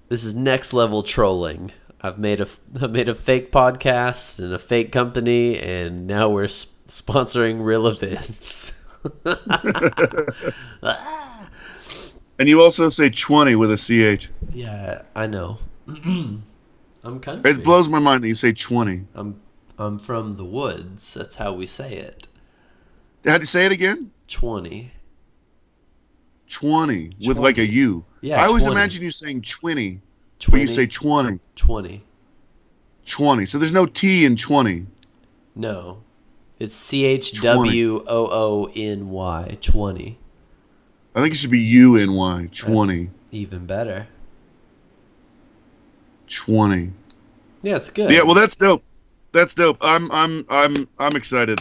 is next level trolling. I've made a fake podcast and a fake company, and now we're sponsoring real events. And you also say Chwoonny with a CH. Yeah, I know. I'm country. It blows my mind that you say Chwoonny. I'm from the woods. That's how we say it. How'd you say it again? Chwoonny. Chwoonny with like a U. Yeah, I always Chwoonny. imagine you saying Chwinny, but you say Chwoonny. Chwoonny. Chwoonny. So there's no T in Chwoonny. No, it's CHWOONY. Chwoonny. I think it should be U-N-Y. Chwoonny. That's even better. Chwoonny. Yeah, it's good. Yeah, well, that's dope. That's dope. I'm excited.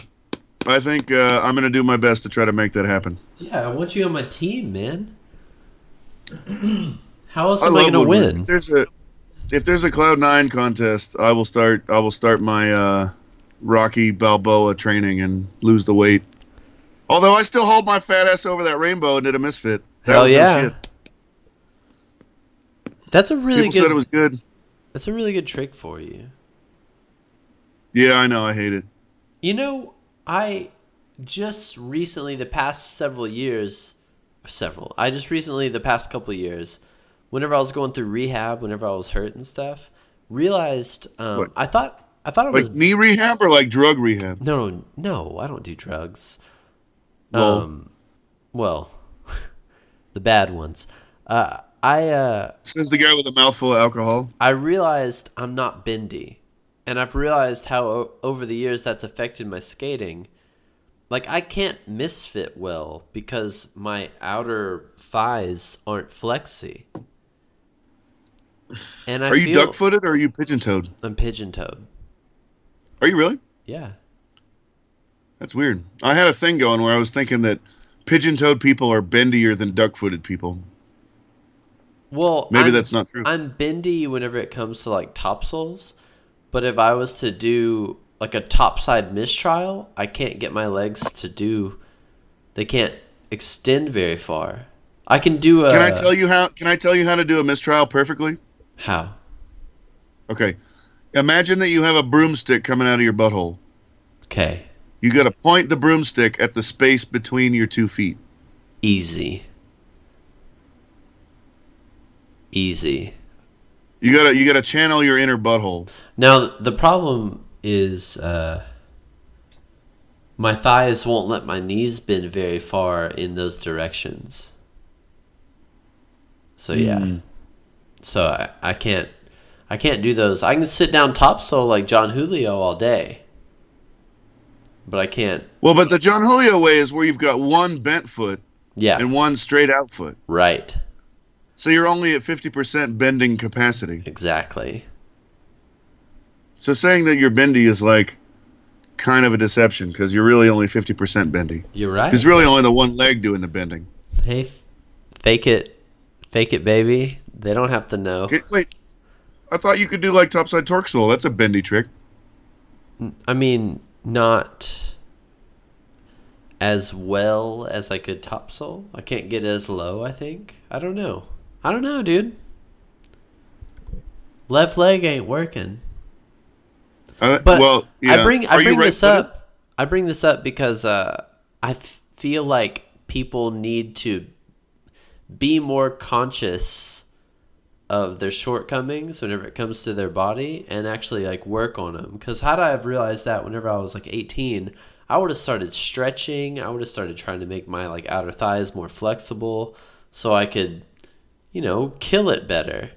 I think I'm gonna do my best to try to make that happen. Yeah, I want you on my team, man. How else I am I love gonna Woodward. win? If there's a Cloud9 contest, I will start my Rocky Balboa training and lose the weight. Although I still hold my fat ass over that rainbow and did a misfit. That Hell was yeah. no shit. That's a really People said it was good. That's a really good trick for you. Yeah, I know. I hate it. You know, I just recently, the past couple of years, whenever I was going through rehab, whenever I was hurt and stuff, realized What? I thought it was Like knee rehab or like drug rehab? no, I don't do drugs. Lol. Well, the bad ones. Says the guy with a mouthful of alcohol. I realized I'm not bendy, and I've realized how over the years that's affected my skating. Like, I can't misfit well because my outer thighs aren't flexy. And Are you duck-footed or are you pigeon-toed? I'm pigeon-toed. Are you really? Yeah. That's weird. I had a thing going where I was thinking that pigeon-toed people are bendier than duck-footed people. Well, maybe that's not true. I'm bendy whenever it comes to like topsoils, but if I was to do like a topside mistrial, I can't get my legs to do. They can't extend very far. I can do a. Can I tell you how? Can I tell you how to do a mistrial perfectly? How? Okay. Imagine that you have a broomstick coming out of your butthole. Okay. You got to point the broomstick at the space between your 2 feet. Easy. You gotta channel your inner butthole. Now the problem is my thighs won't let my knees bend very far in those directions. So yeah. So I can't do those. I can sit down topsoil like John Julio all day. But I can't. Well, but the John Julio way is where you've got one bent foot and one straight out foot. Right. So you're only at 50% bending capacity. Exactly. So saying that you're bendy is like kind of a deception because you're really only 50% bendy. You're right. Because really only the one leg doing the bending. Hey, fake it, baby. They don't have to know. Okay, wait, I thought you could do like topside torque sole. That's a bendy trick. I mean, not as well as I could topsoil. I can't get as low, I think. I don't know, dude. Left leg ain't working. But well, yeah. I bring this up. I bring this up because I feel like people need to be more conscious of their shortcomings whenever it comes to their body and actually like work on them. Because had I have realized that whenever I was like 18, I would have started stretching. I would have started trying to make my like outer thighs more flexible so I could, kill it better.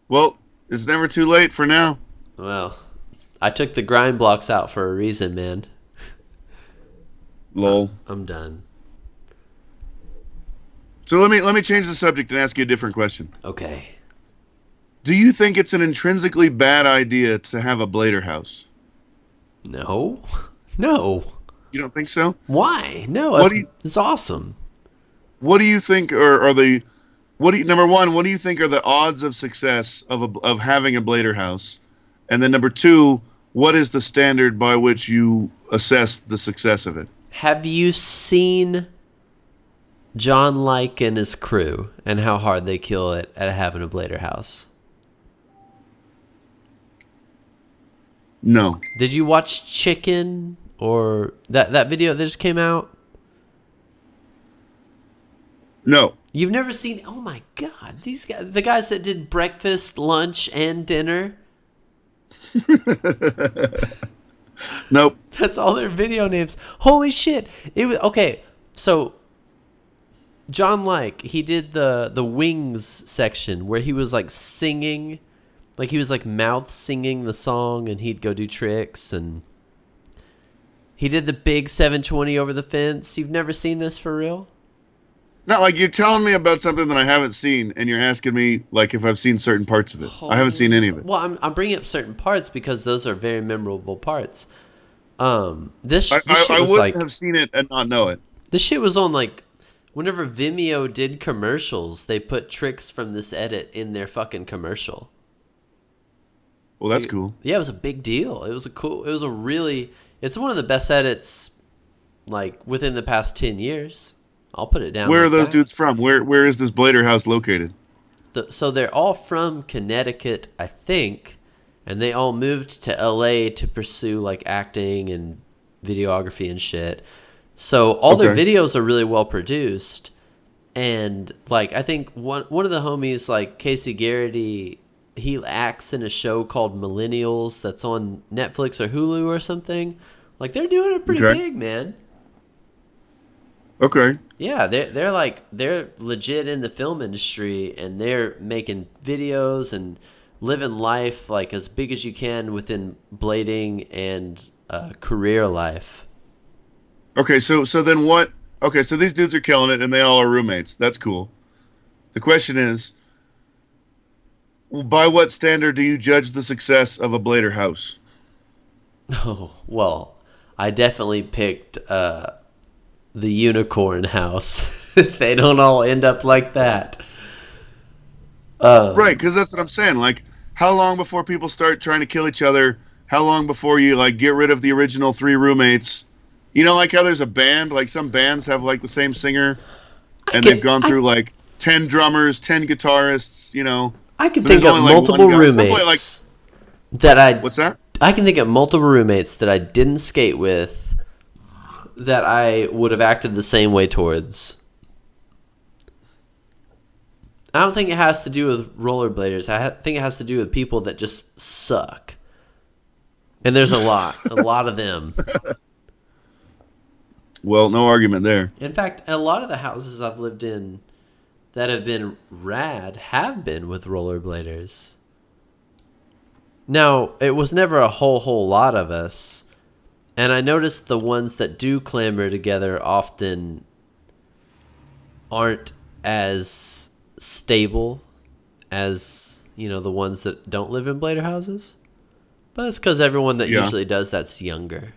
Well, it's never too late for now. Well, I took the grind blocks out for a reason, man. Lol. I'm done. So let me change the subject and ask you a different question. Okay. Do you think it's an intrinsically bad idea to have a blader house? No. You don't think so? Why? No, it's awesome. What do you think number one, what do you think are the odds of success of having a blader house? And then number two, what is the standard by which you assess the success of it? Have you seen John Like and his crew and how hard they kill it at having a blader house? No. Did you watch Chicken or that video that just came out? No. You've never seen? Oh my God! These guys, the guys that did breakfast, lunch, and dinner. Nope. That's all their video names. Holy shit! It was okay. So John Like, he did the wings section where he was like singing, like he was like mouth singing the song, and he'd go do tricks, and he did the big 720 over the fence. You've never seen this for real? Not like you're telling me about something that I haven't seen, and you're asking me like if I've seen certain parts of it. I haven't seen any of it. Well, I'm bringing up certain parts because those are very memorable parts. This shit I was wouldn't like, have seen it and not know it. this shit was on like, whenever Vimeo did commercials, they put tricks from this edit in their fucking commercial. Well, that's cool. Yeah, it was a big deal. It's one of the best edits like within the past 10 years. I'll put it down. Where like are those that. dudes from? Where is this blader house located? So they're all from Connecticut, I think, and they all moved to LA to pursue like acting and videography and shit. So all their videos are really well produced, And like I think one of the homies, like Casey Garrity, he acts in a show called Millennials that's on Netflix or Hulu or something. Like they're doing it pretty big, man. Okay. Yeah, they're legit in the film industry, and they're making videos and living life like as big as you can within blading and career life. Okay, so then what? Okay, so these dudes are killing it, and they all are roommates. That's cool. The question is, by what standard do you judge the success of a blader house? Oh, well, I definitely picked the unicorn house. They don't all end up like that. Right, because that's what I'm saying. Like, how long before people start trying to kill each other? How long before you like get rid of the original 3 roommates? You know, like how there's a band, like some bands have like the same singer, and they've gone through like 10 drummers, 10 guitarists. You know, I can think of multiple roommates that I. What's that? I can think of multiple roommates that I didn't skate with that I would have acted the same way towards. I don't think it has to do with rollerbladers. I think it has to do with people that just suck. And there's a lot of them. Well, no argument there. In fact, a lot of the houses I've lived in that have been rad have been with rollerbladers. Now, it was never a whole lot of us. And I noticed the ones that do clamor together often aren't as stable as, you know, the ones that don't live in blader houses. But it's because everyone that usually does that's younger.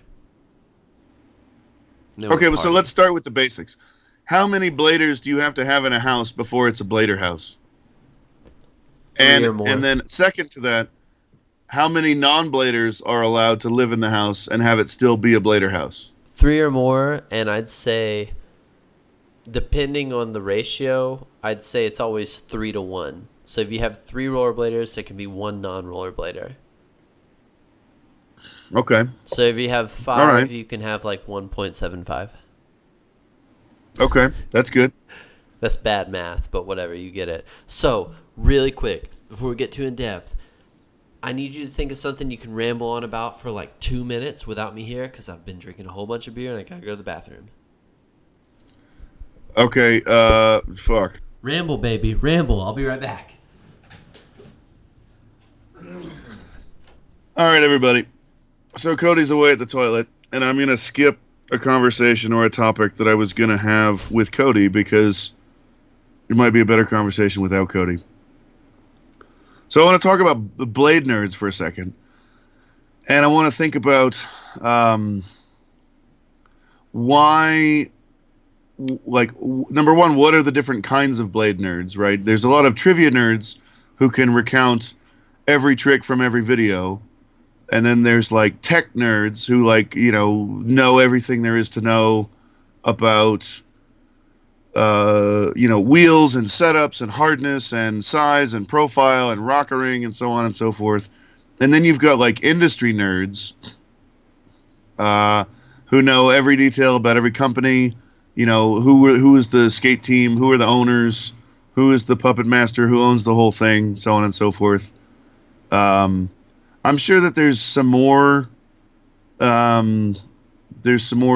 Okay, well, so let's start with the basics. How many bladers do you have to have in a house before it's a blader house? 3 or more. And then second to that, how many non-bladers are allowed to live in the house and have it still be a blader house? 3 or more, and I'd say, depending on the ratio, I'd say it's always 3 to 1. So if you have 3 rollerbladers, there can be 1 non-rollerblader. Okay. So if you have 5, you can have like 1.75. Okay, that's good. That's bad math, but whatever, you get it. So, really quick, before we get too in-depth, I need you to think of something you can ramble on about for like 2 minutes without me here, because I've been drinking a whole bunch of beer and I gotta go to the bathroom. Okay, fuck. Ramble, baby, ramble. I'll be right back. All right, everybody. So Cody's away at the toilet, and I'm going to skip a conversation or a topic that I was going to have with Cody because it might be a better conversation without Cody. So I want to talk about the blade nerds for a second. And I want to think about why, like, number one, what are the different kinds of blade nerds, right? There's a lot of trivia nerds who can recount every trick from every video. And then there's like tech nerds who like, you know everything there is to know about, wheels and setups and hardness and size and profile and rockering and so on and so forth. And then you've got like industry nerds who know every detail about every company, you know, who is the skate team, who are the owners, who is the puppet master, who owns the whole thing, so on and so forth. I'm sure that there's some more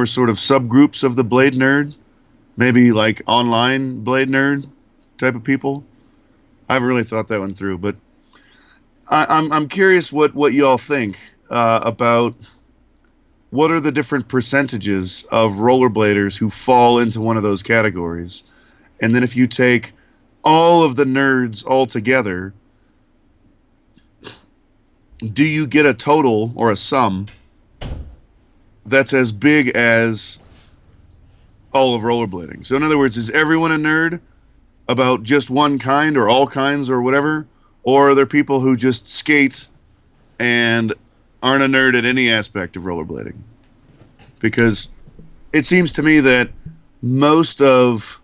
sort of subgroups of the blade nerd, maybe like online blade nerd type of people. I haven't really thought that one through, but I'm curious what you all think about what are the different percentages of rollerbladers who fall into one of those categories, and then if you take all of the nerds all together, do you get a total or a sum that's as big as all of rollerblading? So in other words, is everyone a nerd about just one kind or all kinds or whatever? Or are there people who just skate and aren't a nerd at any aspect of rollerblading? Because it seems to me that most of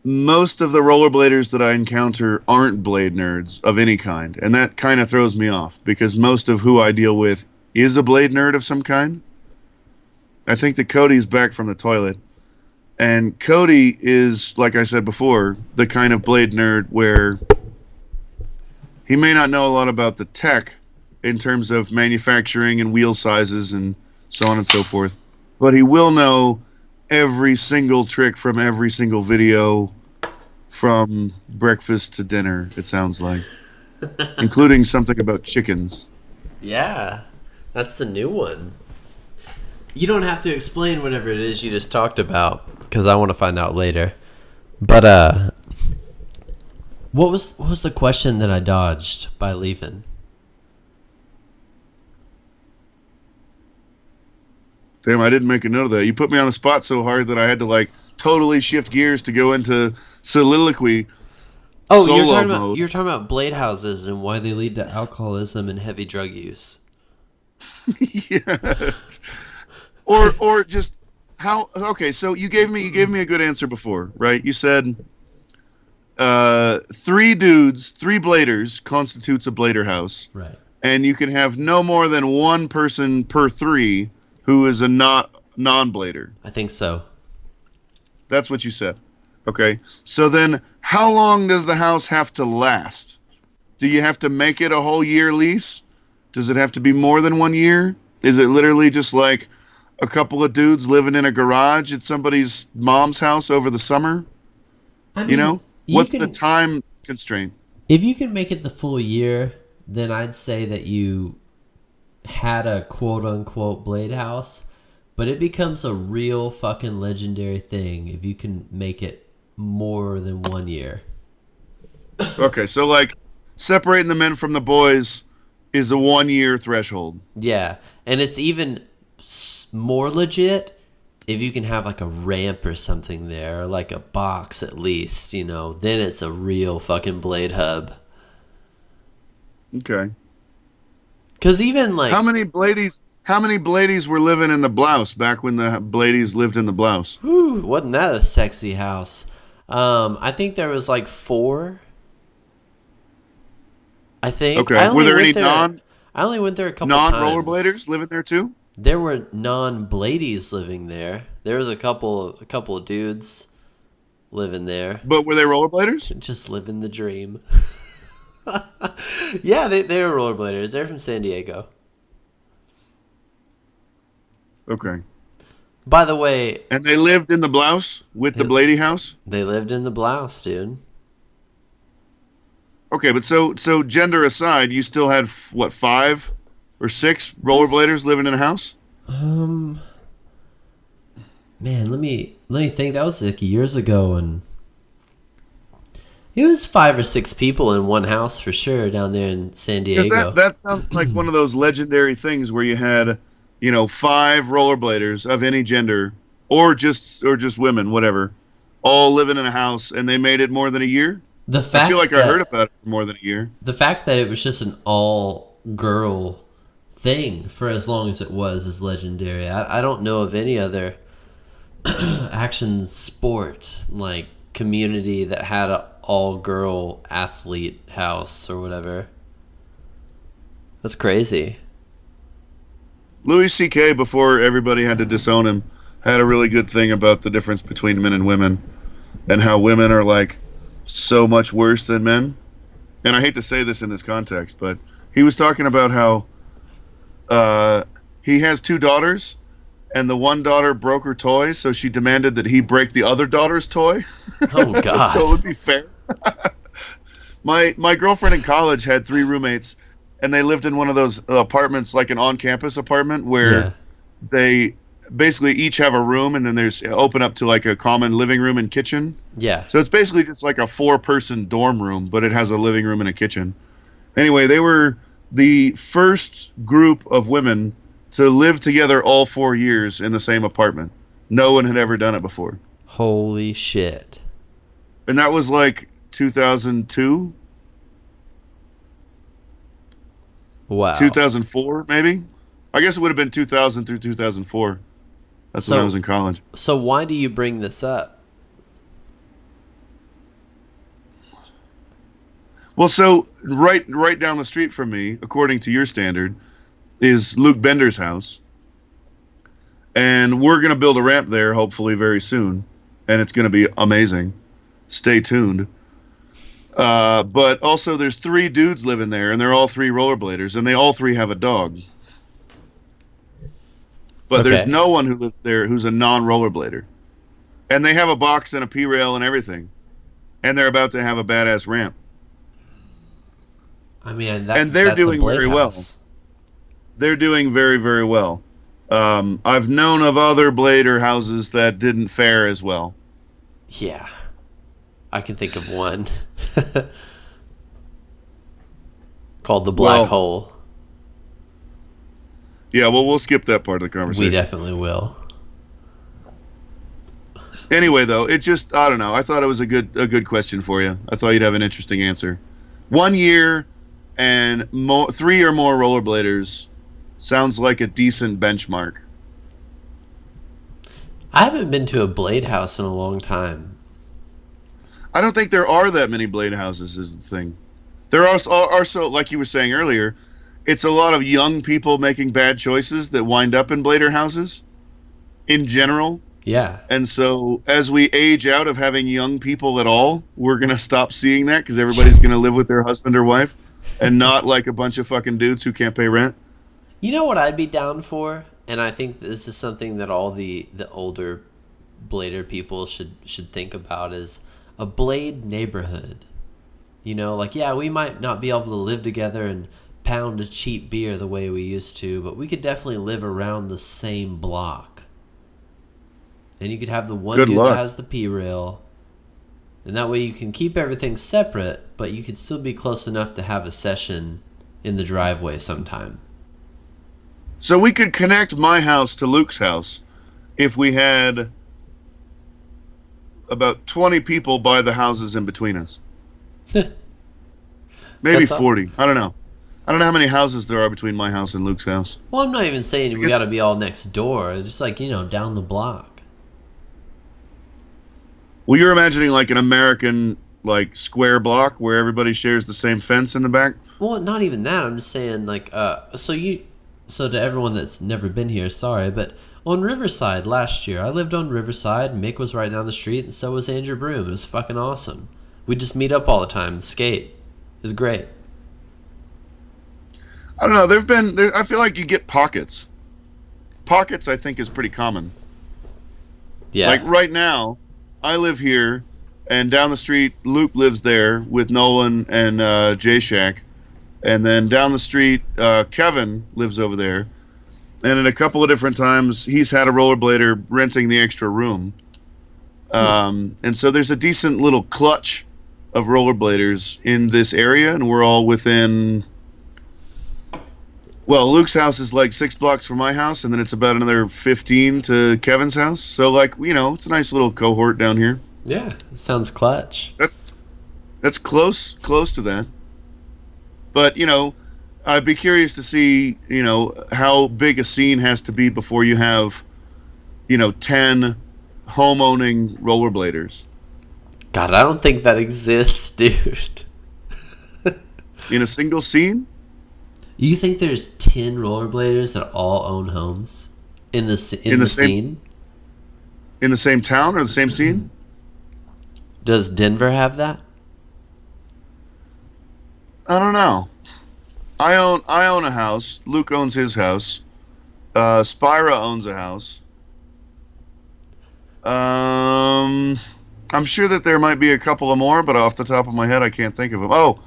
the rollerbladers that I encounter aren't blade nerds of any kind, and that kind of throws me off because most of who I deal with is a blade nerd of some kind. I think that Cody's back from the toilet, And Cody is, like I said before, the kind of blade nerd where he may not know a lot about the tech in terms of manufacturing and wheel sizes and so on and so forth, but he will know every single trick from every single video from breakfast to dinner, it sounds like, including something about chickens. Yeah, that's the new one. You don't have to explain whatever it is you just talked about, because I want to find out later. But what was the question that I dodged by leaving? Damn, I didn't make a note of that. You put me on the spot so hard that I had to like totally shift gears to go into soliloquy. Oh, mode. you're talking about blade houses and why they lead to alcoholism and heavy drug use. Yeah. Or just how? Okay, so you gave me a good answer before, right? You said 3 dudes, 3 bladers constitutes a blader house, right? And you can have no more than 1 person per 3 who is a non-blader. I think so. That's what you said. Okay, so then how long does the house have to last? Do you have to make it a whole year lease? Does it have to be more than 1 year? Is it literally just like a couple of dudes living in a garage at somebody's mom's house over the summer? I mean, what's the time constraint? If you can make it the full year, then I'd say that you had a quote-unquote blade house, but it becomes a real fucking legendary thing if you can make it more than 1 year. Okay, so like separating the men from the boys is a 1 year threshold. Yeah, and it's even more legit if you can have like a ramp or something there, or like a box at least, then it's a real fucking blade hub. Okay. Because even like... How many bladies were living in the blouse back when the bladies lived in the blouse? Whew, wasn't that a sexy house? I think there was like 4. I think. Okay. Were there any I only went there a couple times. Non-rollerbladers living there too? There were non-bladies living there. There was a couple of dudes living there. But were they rollerbladers? Just living the dream. Yeah, they were rollerbladers. They're from San Diego. Okay. By the way... And they lived in the blouse with the blady house? They lived in the blouse, dude. Okay, but so gender aside, you still had, 5 or 6 rollerbladers living in a house? Man, let me think. That was like years ago, and it was 5 or 6 people in one house for sure down there in San Diego. Because that sounds like one of those legendary things where you had, 5 rollerbladers of any gender, or just women, whatever, all living in a house, and they made it more than a year. I feel like I heard about it for more than a year. The fact that it was just an all-girl thing for as long as it was is legendary. I don't know of any other action sport like community that had an all-girl athlete house or whatever. That's crazy. Louis C.K., before everybody had to disown him, had a really good thing about the difference between men and women and how women are like so much worse than men. And I hate to say this in this context, but he was talking about how he has 2 daughters, and the one daughter broke her toy, so she demanded that he break the other daughter's toy. Oh, God. So it would be fair. My girlfriend in college had 3 roommates, and they lived in one of those apartments, like an on-campus apartment, where they basically each have a room, and then there's open up to like a common living room and kitchen. Yeah. So it's basically just like a 4-person dorm room, but it has a living room and a kitchen. Anyway, they were the first group of women to live together all 4 years in the same apartment. No one had ever done it before. Holy shit. And that was like 2002? Wow. 2004, maybe? I guess it would have been 2000 through 2004. That's when I was in college. So why do you bring this up? Well, so right down the street from me, according to your standard, is Luke Bender's house. And we're going to build a ramp there, hopefully very soon. and it's going to be amazing. Stay tuned. But also, there's 3 dudes living there, and they're all 3 rollerbladers, and they all 3 have a dog. But there's no one who lives there who's a non-rollerblader. And they have a box and a P-rail and everything. And they're about to have a badass ramp. I mean, and they're doing very well. They're doing very, very well. I've known of other blader houses that didn't fare as well. Yeah. I can think of one. Called the Black Hole. Yeah, well, we'll skip that part of the conversation. We definitely will. Anyway, though, it just, I don't know. I thought it was a good question for you. I thought you'd have an interesting answer. 1 year and 3 or more rollerbladers sounds like a decent benchmark. I haven't been to a blade house in a long time. I don't think there are that many blade houses is the thing. There are also, like you were saying earlier, it's a lot of young people making bad choices that wind up in blader houses in general. Yeah. And so as we age out of having young people at all, we're going to stop seeing that because everybody's going to live with their husband or wife and not like a bunch of fucking dudes who can't pay rent. You know what I'd be down for? And I think this is something that all the older blader people should think about is a blade neighborhood. You know, like, yeah, we might not be able to live together and pound a cheap beer the way we used to, but we could definitely live around the same block. And you could have the one dude that has the P-rail. And that way you can keep everything separate, but you could still be close enough to have a session in the driveway sometime. So we could connect my house to Luke's house if we had about 20 people buy the houses in between us. Maybe 40. I don't know. I don't know how many houses there are between my house and Luke's house. Well, I'm not even saying we got to be all next door. It's just like, down the block. Well, you're imagining like an American square block where everybody shares the same fence in the back? Well, not even that. I'm just saying so to everyone that's never been here, sorry, but on Riverside last year, I lived on Riverside. Mick was right down the street, and so was Andrew Broom. It was fucking awesome. We'd just meet up all the time and skate. It was great. I don't know. I feel like you get pockets. Pockets, I think, is pretty common. Yeah. Like right now, I live here, and down the street, Luke lives there with Nolan and J-Shack. And then down the street, Kevin lives over there. And in a couple of different times, he's had a rollerblader renting the extra room. And so there's a decent little clutch of rollerbladers in this area, and we're all within... Well, Luke's house is like 6 blocks from my house, and then it's about another 15 to Kevin's house. So, it's a nice little cohort down here. Yeah, sounds clutch. That's close to that. But, I'd be curious to see, how big a scene has to be before you have, 10 home-owning rollerbladers. God, I don't think that exists, dude. In a single scene? You think there's 10 rollerbladers that all own homes in the scene? In the same town or the same scene? Does Denver have that? I don't know. I own a house. Luke owns his house. Spyra owns a house. I'm sure that there might be a couple of more, but off the top of my head, I can't think of them. Oh,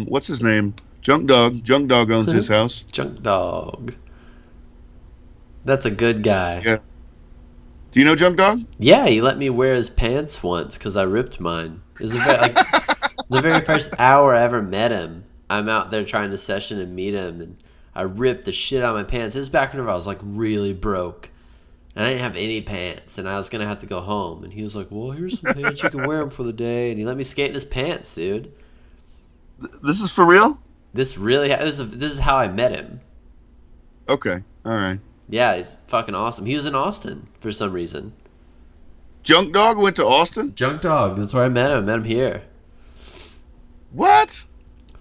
what's his name? Junk Dog. Junk Dog owns his house. Junk Dog. That's a good guy. Yeah. Do you know Junk Dog? Yeah, he let me wear his pants once because I ripped mine. It was the very first hour I ever met him. I'm out there trying to session and meet him, and I ripped the shit out of my pants. It was back whenever I was really broke, and I didn't have any pants, and I was gonna have to go home. And he was like, "Well, here's some pants. You can wear them for the day." And he let me skate in his pants, dude. This is for real? This is how I met him. Okay, all right. Yeah, he's fucking awesome. He was in Austin for some reason. Junk Dog went to Austin? Junk Dog. That's where I met him. I met him here. What?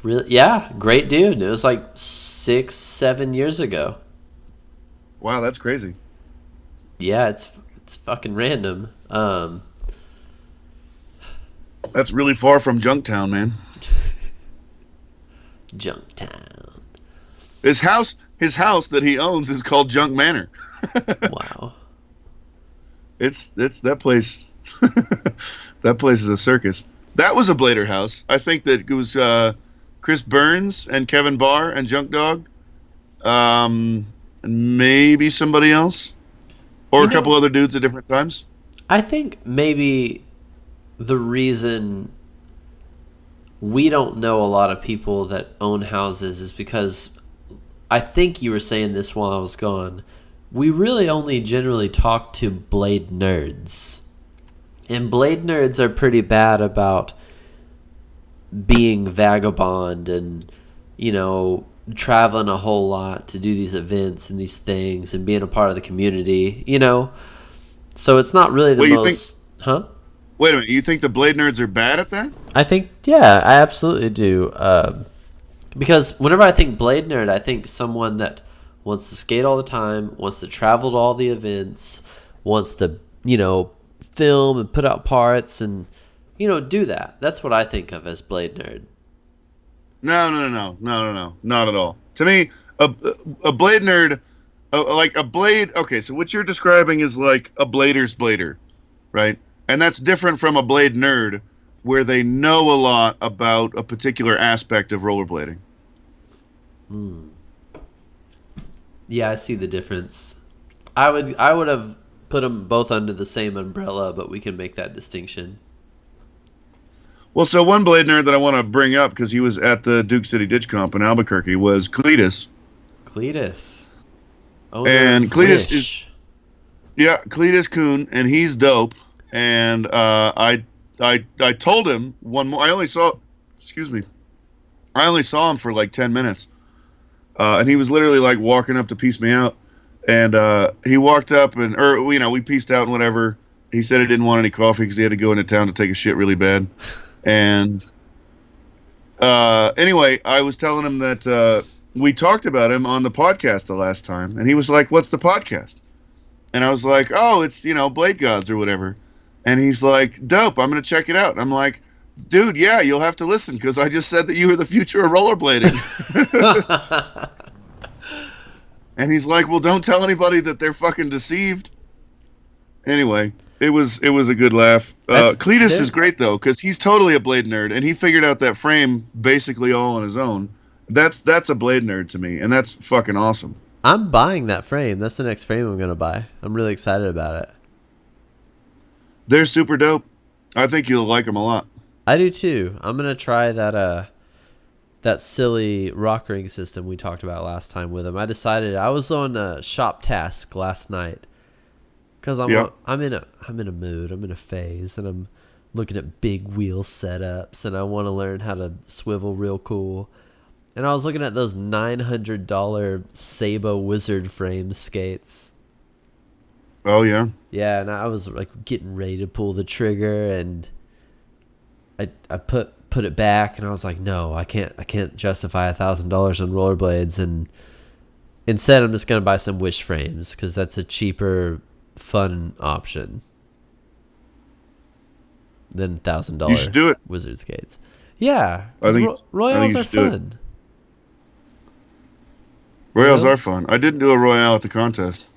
Really? Yeah, great dude. It was 6-7 years ago. Wow, that's crazy. Yeah, it's It's fucking random. That's really far from Junktown, man. Junktown. His house that he owns is called Junk Manor. Wow. It's that place. That place is a circus. That was a Blader house. I think that it was Chris Burns and Kevin Barr and Junk Dog. And maybe somebody else. Or a couple other dudes at different times. I think maybe the reason we don't know a lot of people that own houses is because I think you were saying this while I was gone. We really only generally talk to blade nerds. And blade nerds are pretty bad about being vagabond and, traveling a whole lot to do these events and these things and being a part of the community, So it's not really the most... Huh? Wait a minute. You think the blade nerds are bad at that? I think, yeah, I absolutely do. Because whenever I think blade nerd, I think someone that wants to skate all the time, wants to travel to all the events, wants to, film and put out parts and, do that. That's what I think of as blade nerd. No, not at all. To me, a blade nerd, like a blade. Okay, so what you're describing is like a blader's blader, right? And that's different from a blade nerd, where they know a lot about a particular aspect of rollerblading. Yeah, I see the difference. I would have put them both under the same umbrella, but we can make that distinction. Well, so one blade nerd that I want to bring up, because he was at the Duke City Ditch Comp in Albuquerque, was Cletus. And Cletus is... Yeah, Cletus Kuhn, and he's dope. And I told him one more... I only saw him for like 10 minutes. And he was literally like walking up to piece me out. And he walked up and... we pieced out and whatever. He said he didn't want any coffee because he had to go into town to take a shit really bad. And anyway, I was telling him that we talked about him on the podcast the last time, and he was like, "What's the podcast?" And I was like, "Oh, it's Blade Gods or whatever." And he's like, "Dope, I'm gonna check it out." And I'm like, "Dude, yeah, you'll have to listen because I just said that you were the future of rollerblading." And he's like, "Well, don't tell anybody that they're fucking deceived." Anyway. It was a good laugh. Cletus is great though, because he's totally a blade nerd, and he figured out that frame basically all on his own. That's a blade nerd to me, and that's fucking awesome. I'm buying that frame. That's the next frame I'm gonna buy. I'm really excited about it. They're super dope. I think you'll like them a lot. I do too. I'm gonna try that silly rock ring system we talked about last time with him. I decided I was on a shop task last night. Because I'm in a mood, I'm in a phase, and I'm looking at big wheel setups, and I want to learn how to swivel real cool. And I was looking at those $900 Sabo Wizard frame skates. Oh yeah. Yeah, and I was like getting ready to pull the trigger, and I put it back, and I was like, no, I can't justify $1,000 on rollerblades, and instead I'm just gonna buy some Wish frames because that's a cheaper, fun option than $1,000 You should do it. Wizard skates. Yeah, I think Royales you are should do it. fun. Royales are fun. I didn't do a Royale at the contest.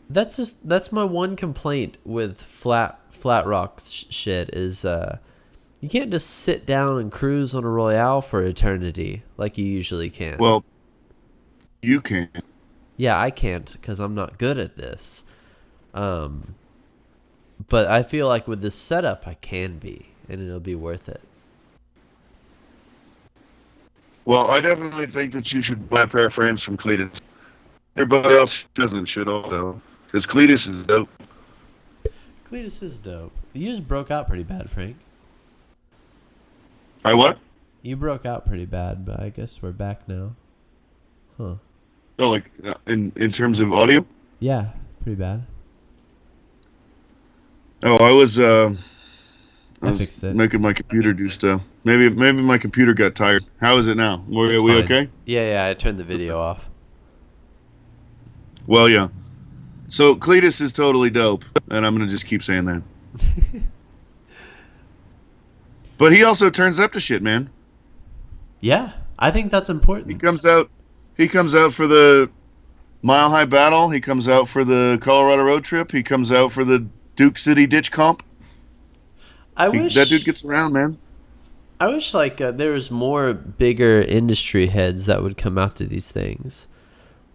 That's my one complaint with flat rock shit is you can't just sit down and cruise on a Royale for eternity like you usually can. Well, you can. Yeah, I can't because I'm not good at this. But I feel like with this setup, I can be, and it'll be worth it. Well, I definitely think that you should buy a pair of frames from Cletus. Everybody else doesn't should also, because Cletus is dope. Cletus is dope. You just broke out pretty bad, Frank. I what? You broke out pretty bad, but I guess we're back now. Huh. Oh, like in terms of audio? Yeah, pretty bad. Oh, I was fixed it. Making my computer do stuff. Maybe my computer got tired. How is it now? Are we okay? Yeah, I turned the video off. Well, yeah. So Cletus is totally dope, and I'm gonna just keep saying that. But he also turns up to shit, man. Yeah, I think that's important. He comes out for the Mile High Battle. He comes out for the Colorado road trip. He comes out for the Duke City ditch comp. That dude gets around, man. I wish there was more bigger industry heads that would come out to these things.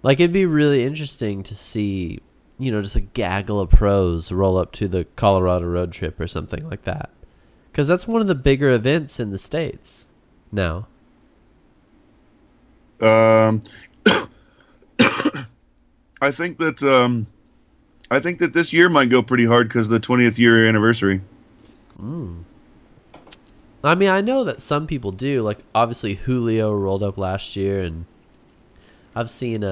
Like, it'd be really interesting to see, just a gaggle of pros roll up to the Colorado road trip or something like that. Because that's one of the bigger events in the States now. I think that this year might go pretty hard because of the 20th year anniversary. I mean, I know that some people do. Like, obviously, Julio rolled up last year, and I've seen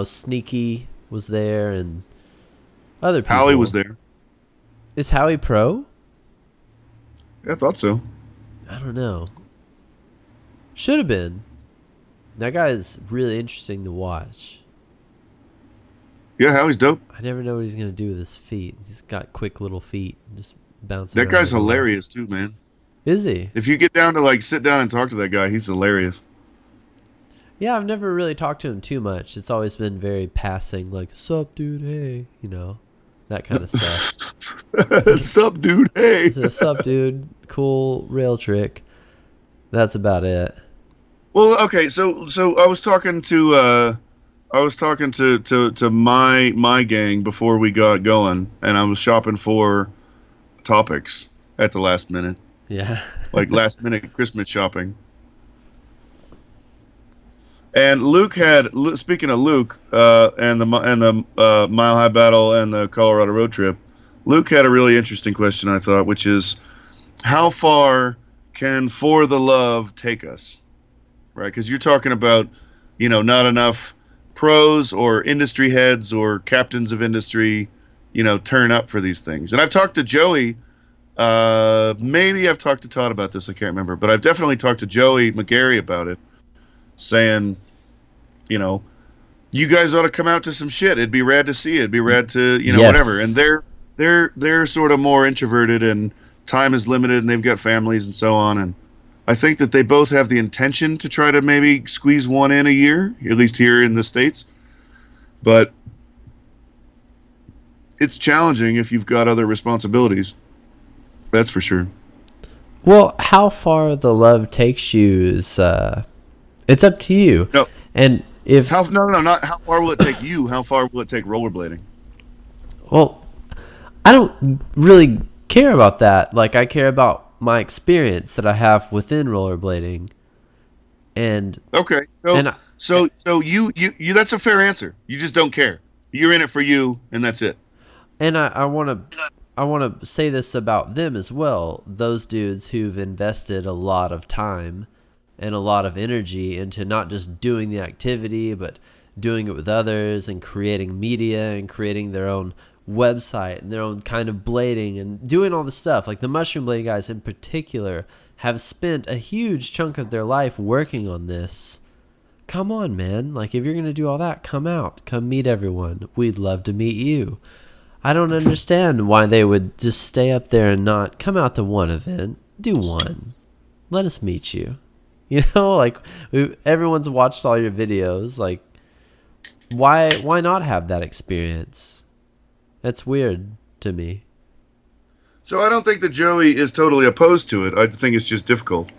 Sneaky was there, and other people. Howie was there. Is Howie pro? Yeah, I thought so. I don't know. Should have been. That guy is really interesting to watch. Yeah, Howie's dope. I never know what he's going to do with his feet. He's got quick little feet. Just bouncing That guy's everywhere. hilarious, too, man. Is he? If you get down to, sit down and talk to that guy, he's hilarious. Yeah, I've never really talked to him too much. It's always been very passing, like, sup, dude, hey, that kind of stuff. Sup, dude, hey. Sup, dude, cool rail trick. That's about it. Well, okay, so I was talking to my gang before we got going, and I was shopping for topics at the last minute. Yeah. Like last minute Christmas shopping. And Luke speaking of Luke, and the Mile High Battle and the Colorado road trip, Luke had a really interesting question, I thought, which is, how far can For the Love take us? Right? Because you're talking about, not enough pros or industry heads or captains of industry, turn up for these things. And I've talked to Joey. Maybe I've talked to Todd about this. I can't remember, but I've definitely talked to Joey McGarry about it, saying, you guys ought to come out to some shit. It'd be rad to see it. It'd be rad to, Yes. whatever. And they're sort of more introverted, and time is limited, and they've got families and so on. And I think that they both have the intention to try to maybe squeeze one in a year, at least here in the States. But it's challenging if you've got other responsibilities. That's for sure. Well, how far the love takes you is, it's up to you. No. And if... not how far will it take you? How far will it take rollerblading? Well, I don't really care about that. Like, I care about my experience that I have within rollerblading. And... Okay, so you that's a fair answer. You just don't care. You're in it for you, and that's it. And I want to say this about them as well. Those dudes who've invested a lot of time and a lot of energy into not just doing the activity, but doing it with others and creating media and creating their own website and their own kind of blading and doing all the stuff. Like the mushroom blading guys in particular have spent a huge chunk of their life working on this. Come on, man. Like, if you're going to do all that, come out. Come meet everyone. We'd love to meet you. I don't understand why they would just stay up there and not come out to one event. Do one. Let us meet you. Like, everyone's watched all your videos. Like, why not have that experience? That's weird to me. So I don't think that Joey is totally opposed to it. I think it's just difficult.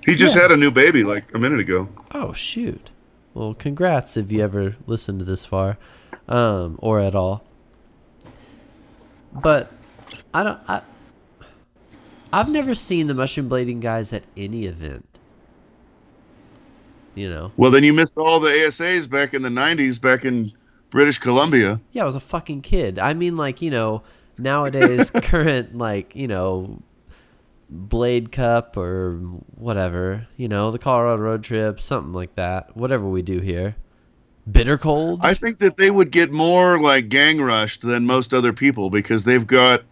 He just had a new baby like a minute ago. Oh, shoot. Well, congrats if you ever listened to this far, or at all. But I've never seen the mushroom blading guys at any event. Well, then you missed all the ASAs back in the 90s, back in British Columbia. Yeah, I was a fucking kid. I mean, nowadays, current, Blade Cup or whatever, the Colorado road trip, something like that. Whatever we do here. Bitter cold? I think that they would get more, gang rushed than most other people because they've got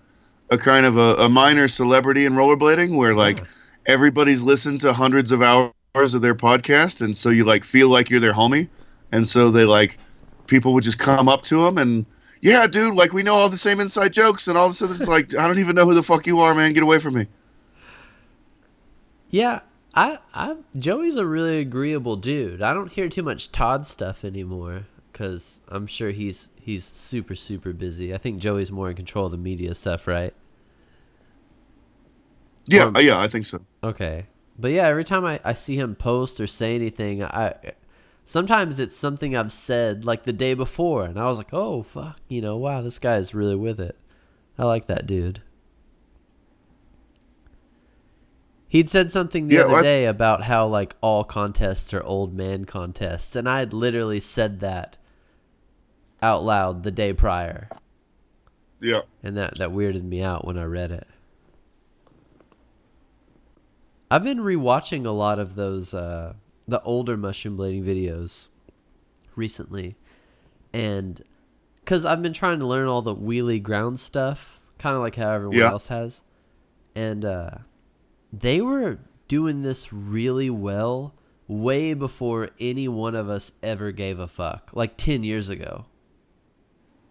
a kind of a minor celebrity in rollerblading where, everybody's listened to hundreds of hours of their podcast, and so you, feel like you're their homie. And so they, people would just come up to him and, yeah, dude, like we know all the same inside jokes, and all of a sudden it's like, I don't even know who the fuck you are, man. Get away from me. Yeah, Joey's a really agreeable dude. I don't hear too much Todd stuff anymore because I'm sure he's super, super busy. I think Joey's more in control of the media stuff, right? Yeah, yeah, I think so. Okay. But yeah, every time I see him post or say anything, sometimes it's something I've said like the day before, and I was like, oh, fuck, wow, this guy's really with it. I like that dude. He'd said something the other day about how like all contests are old man contests, and I had literally said that out loud the day prior. Yeah. And that weirded me out when I read it. I've been rewatching a lot of those the older mushroom blading videos recently, and because I've been trying to learn all the wheelie ground stuff, kind of like how everyone else has, and they were doing this really well way before any one of us ever gave a fuck, like 10 years ago.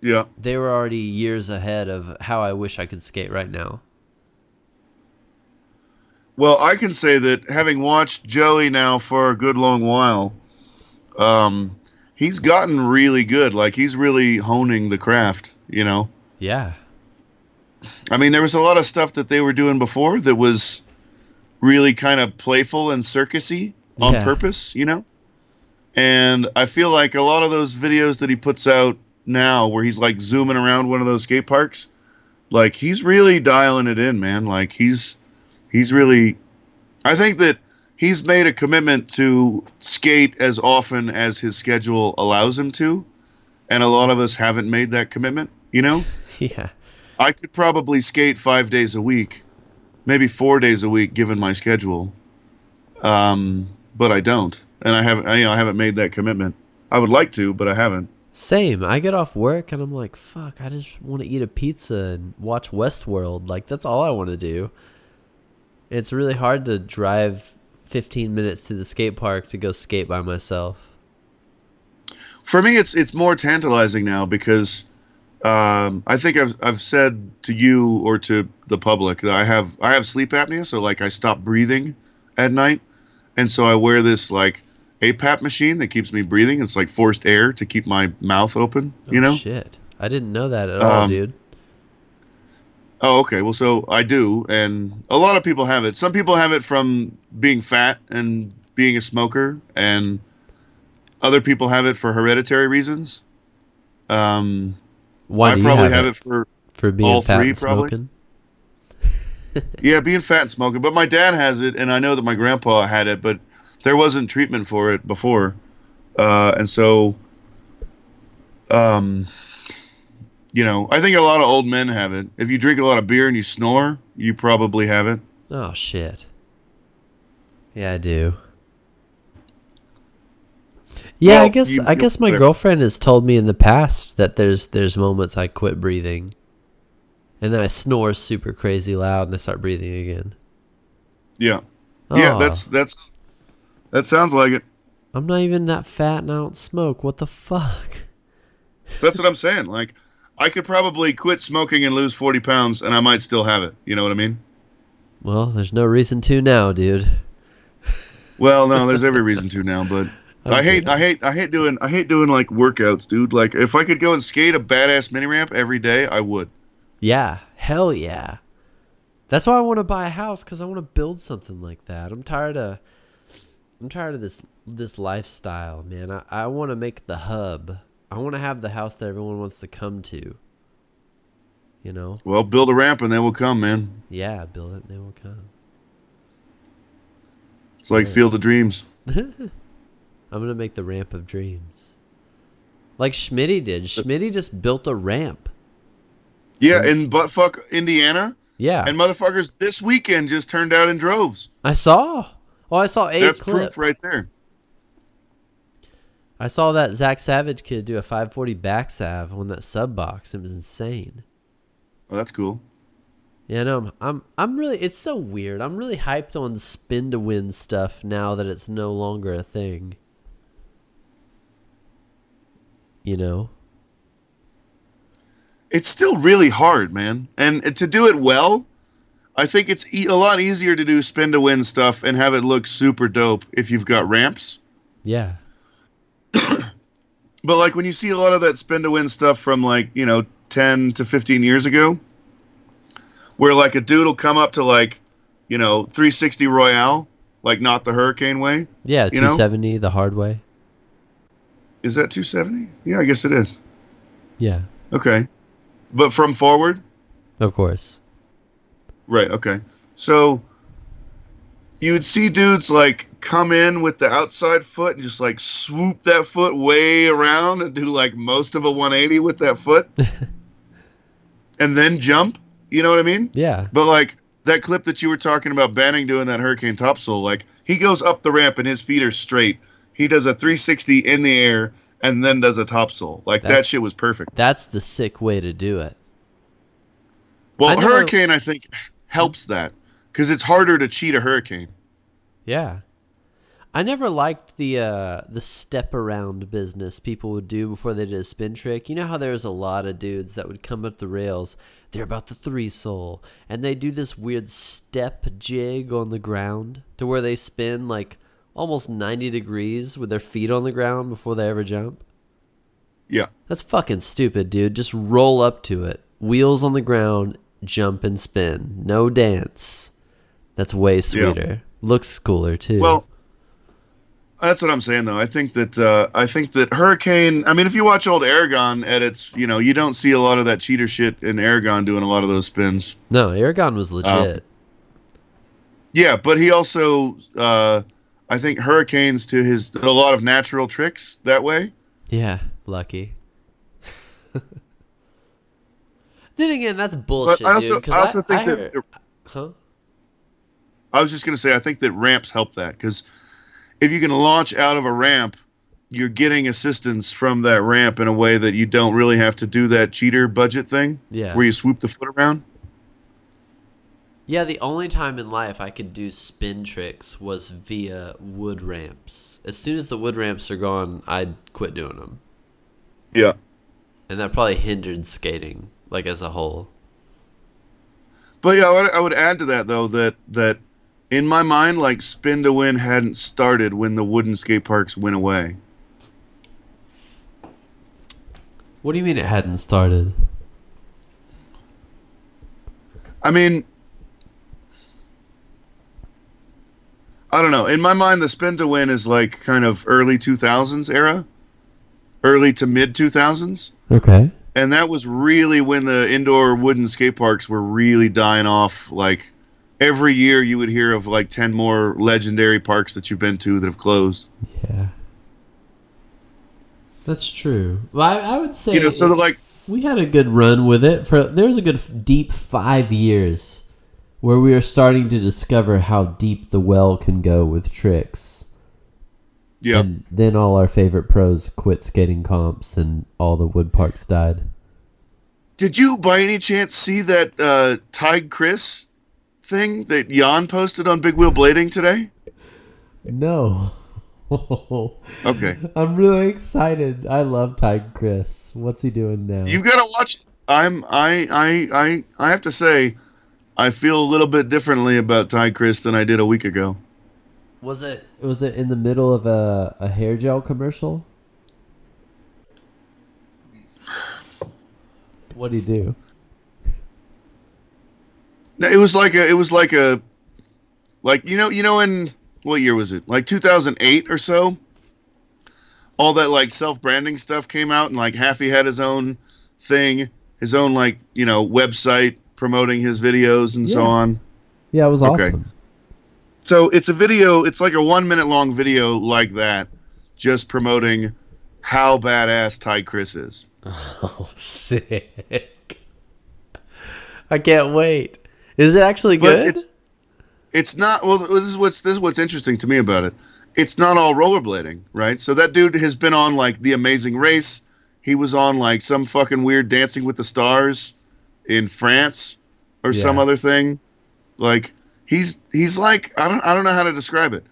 Yeah. They were already years ahead of how I wish I could skate right now. Well, I can say that having watched Joey now for a good long while, he's gotten really good. Like, he's really honing the craft, Yeah. I mean, there was a lot of stuff that they were doing before that was really kind of playful and circusy on purpose, And I feel like a lot of those videos that he puts out now where he's like zooming around one of those skate parks, like he's really dialing it in, man. Like he's really, I think that he's made a commitment to skate as often as his schedule allows him to. And a lot of us haven't made that commitment, Yeah. I could probably skate 5 days a week, maybe 4 days a week, given my schedule. But I don't. And I haven't made that commitment. I would like to, but I haven't. Same. I get off work and I'm like, fuck, I just want to eat a pizza and watch Westworld. Like, that's all I want to do. It's really hard to drive 15 minutes to the skate park to go skate by myself. For me, it's more tantalizing now because I think I've said to you or to the public that I have sleep apnea, so like I stop breathing at night, and so I wear this like APAP machine that keeps me breathing. It's like forced air to keep my mouth open. Oh, shit! I didn't know that at all, dude. Oh, okay. Well, so I do, and a lot of people have it. Some people have it from being fat and being a smoker, and other people have it for hereditary reasons. Why do you probably have it for being all fat three, and probably. smoking? Yeah, being fat and smoking. But my dad has it, and I know that my grandpa had it, but there wasn't treatment for it before. And so, I think a lot of old men have it. If you drink a lot of beer and you snore, you probably have it. Oh, shit. Yeah, I do. Yeah, well, I guess my girlfriend has told me in the past that there's moments I quit breathing, and then I snore super crazy loud and I start breathing again. Yeah, Oh, yeah, that sounds like it. I'm not even that fat and I don't smoke. What the fuck? That's what I'm saying. Like, I could probably quit smoking and lose 40 pounds, and I might still have it. You know what I mean? Well, there's no reason to now, dude. Well, no, there's every reason to now, but. Okay. I hate doing like workouts, dude. Like if I could go and skate a badass mini ramp every day, I would. Yeah, hell yeah. That's why I want to buy a house, because I want to build something like that. I'm tired of this lifestyle, man. I want to make the hub. I want to have the house that everyone wants to come to. Well, build a ramp and they will come, man. Yeah, build it and they will come. It's like Field of Dreams. I'm going to make the ramp of dreams. Like Schmitty did. Schmitty just built a ramp. Yeah, in buttfuck Indiana. Yeah. And motherfuckers this weekend just turned out in droves. I saw. Oh, I saw That's proof right there. I saw that Zach Savage kid do a 540 back salve on that sub box. It was insane. Oh, that's cool. Yeah, no, I'm really, it's so weird. I'm really hyped on spin to win stuff now that it's no longer a thing. you know? It's still really hard, man. And to do it well, I think it's a lot easier to do spin to win stuff and have it look super dope if you've got ramps. Yeah. But like when you see a lot of that spin to win stuff from like, 10 to 15 years ago, where like a dude will come up to like, 360 Royale, like not the Hurricane way. Yeah, 270 the hard way. Is that 270? Yeah, I guess it is. Yeah. Okay. But from forward? Of course. Right, okay. So you would see dudes like come in with the outside foot and just like swoop that foot way around and do like most of a 180 with that foot and then jump. You know what I mean? Yeah. But like that clip that you were talking about Banning doing that Hurricane topsoul, like he goes up the ramp and his feet are straight. He does a 360 in the air and then does a topsoul. Like that shit was perfect. That's the sick way to do it. Well, Hurricane, I think, helps that because it's harder to cheat a Hurricane. Yeah. I never liked the step around business people would do before they did a spin trick. You know how there's a lot of dudes that would come up the rails. They're about the three soul, and they do this weird step jig on the ground to where they spin like almost 90 degrees with their feet on the ground before they ever jump. Yeah. That's fucking stupid, dude. Just roll up to it. Wheels on the ground, jump and spin. No dance. That's way sweeter. Yeah. Looks cooler too. Well, that's what I'm saying though. I think that Hurricane, I mean, if you watch old Aragon edits, you don't see a lot of that cheater shit in Aragon doing a lot of those spins. No, Aragon was legit. Yeah, but he also I think Hurricanes to a lot of natural tricks that way. Yeah, lucky. Then again, that's bullshit, but I also dude. think that. Huh? I was just gonna say I think that ramps help that because if you can launch out of a ramp, you're getting assistance from that ramp in a way that you don't really have to do that cheater budget thing. Yeah. Where you swoop the foot around. Yeah, the only time in life I could do spin tricks was via wood ramps. As soon as the wood ramps are gone, I'd quit doing them. Yeah. And that probably hindered skating, like as a whole. But yeah, I would add to that though that in my mind, like spin to win hadn't started when the wooden skate parks went away. What do you mean it hadn't started? I mean, I don't know. In my mind, the spin to win is like kind of early 2000s era, early to mid 2000s. Okay. And that was really when the indoor wooden skate parks were really dying off. Like every year you would hear of like 10 more legendary parks that you've been to that have closed. Yeah. That's true. Well, I would say we had a good run with it. There was a good deep 5 years where we were starting to discover how deep the well can go with tricks. Yeah. And then all our favorite pros quit skating comps and all the wood parks died. Did you by any chance see that Tig Chris thing that Jan posted on Big Wheel Blading today? No. Okay. I'm really excited. I love Tig Chris. What's he doing now? You gotta watch it. I have to say, I feel a little bit differently about Tig Chris than I did a week ago. Was it in the middle of a hair gel commercial? What did he do? No, it was like in what year was it? Like 2008 or so. All that like self-branding stuff came out, and like Haffy had his own thing, his own like website promoting his videos and so on. Yeah, it was awesome. So it's a video. It's like a 1 minute long video like that, just promoting how badass Tig Chris is. Oh, sick! I can't wait. Is it actually good? But it's not. Well, this is what's interesting to me about it. It's not all rollerblading, right? So that dude has been on like The Amazing Race. He was on like some fucking weird Dancing with the Stars in France or some other thing. Like he's like I don't know how to describe it.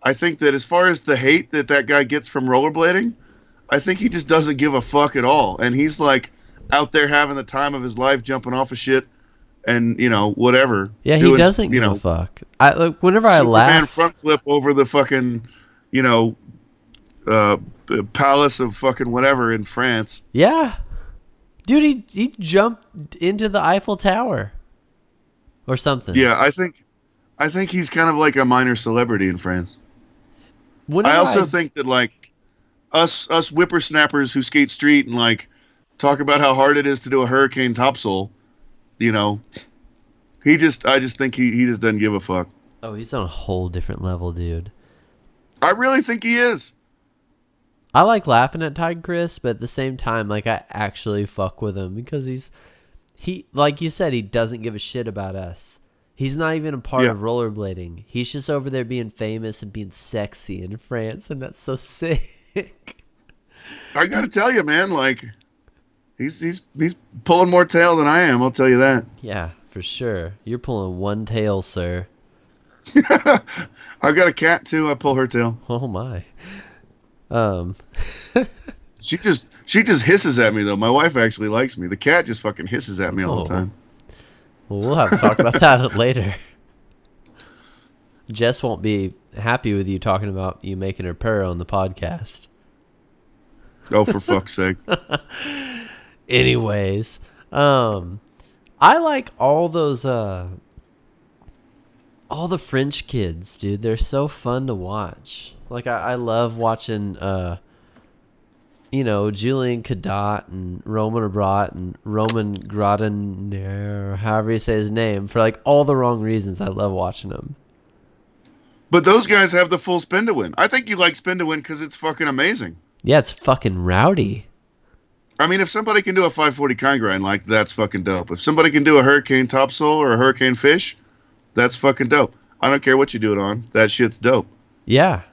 I think that as far as the hate that guy gets from rollerblading, I think he just doesn't give a fuck at all. And he's like out there having the time of his life, jumping off of shit and, whatever. Yeah, he doesn't give a fuck. Whenever I laugh. Superman front flip over the fucking, palace of fucking whatever in France. Yeah. Dude, he jumped into the Eiffel Tower. Or something. Yeah, I think he's kind of like a minor celebrity in France. I also think that like us whippersnappers who skate street and like talk about how hard it is to do a hurricane topsoul, I just think he just doesn't give a fuck. Oh, he's on a whole different level, dude. I really think he is. I like laughing at Ty Chris, but at the same time, like I actually fuck with him because he like you said, he doesn't give a shit about us. He's not even a part of rollerblading. He's just over there being famous and being sexy in France, and that's so sick. I gotta tell you, man, like he's pulling more tail than I am. I'll tell you that. Yeah, for sure. You're pulling one tail, sir. I've got a cat too. I pull her tail. Oh my. She just hisses at me though. My wife actually likes me. The cat just fucking hisses at me all the time. Well, we'll have to talk about that later. Jess won't be happy with you talking about you making her purr on the podcast. Oh, for fuck's sake. Anyways, I like all those all the French kids, dude. They're so fun to watch. Like I love watching Julien Cadot and Roman Abrat and Roman Grodin, however you say his name, for like all the wrong reasons. I love watching them. But those guys have the full spin to win. I think you like spin to win because it's fucking amazing. Yeah, it's fucking rowdy. I mean, if somebody can do a 540 kind grind, like, that's fucking dope. If somebody can do a hurricane topsoul or a hurricane fish, that's fucking dope. I don't care what you do it on. That shit's dope. Yeah.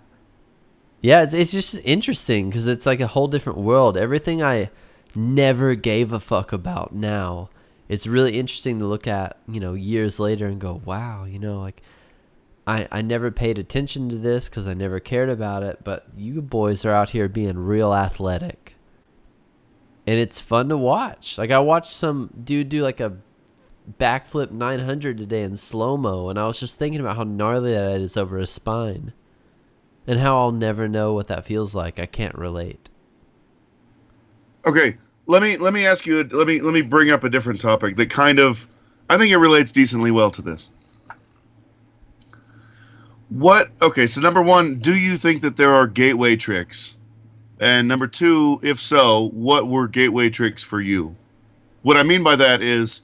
Yeah, it's just interesting because it's like a whole different world. Everything I never gave a fuck about now, it's really interesting to look at, years later and go, wow, like I never paid attention to this because I never cared about it, but you boys are out here being real athletic. And it's fun to watch. Like I watched some dude do like a backflip 900 today in slow-mo, and I was just thinking about how gnarly that is over his spine. And how I'll never know what that feels like. I can't relate. Okay, let me ask you. Let me bring up a different topic that kind of, I think it relates decently well to this. Okay, so number one, do you think that there are gateway tricks? And number two, if so, what were gateway tricks for you? What I mean by that is,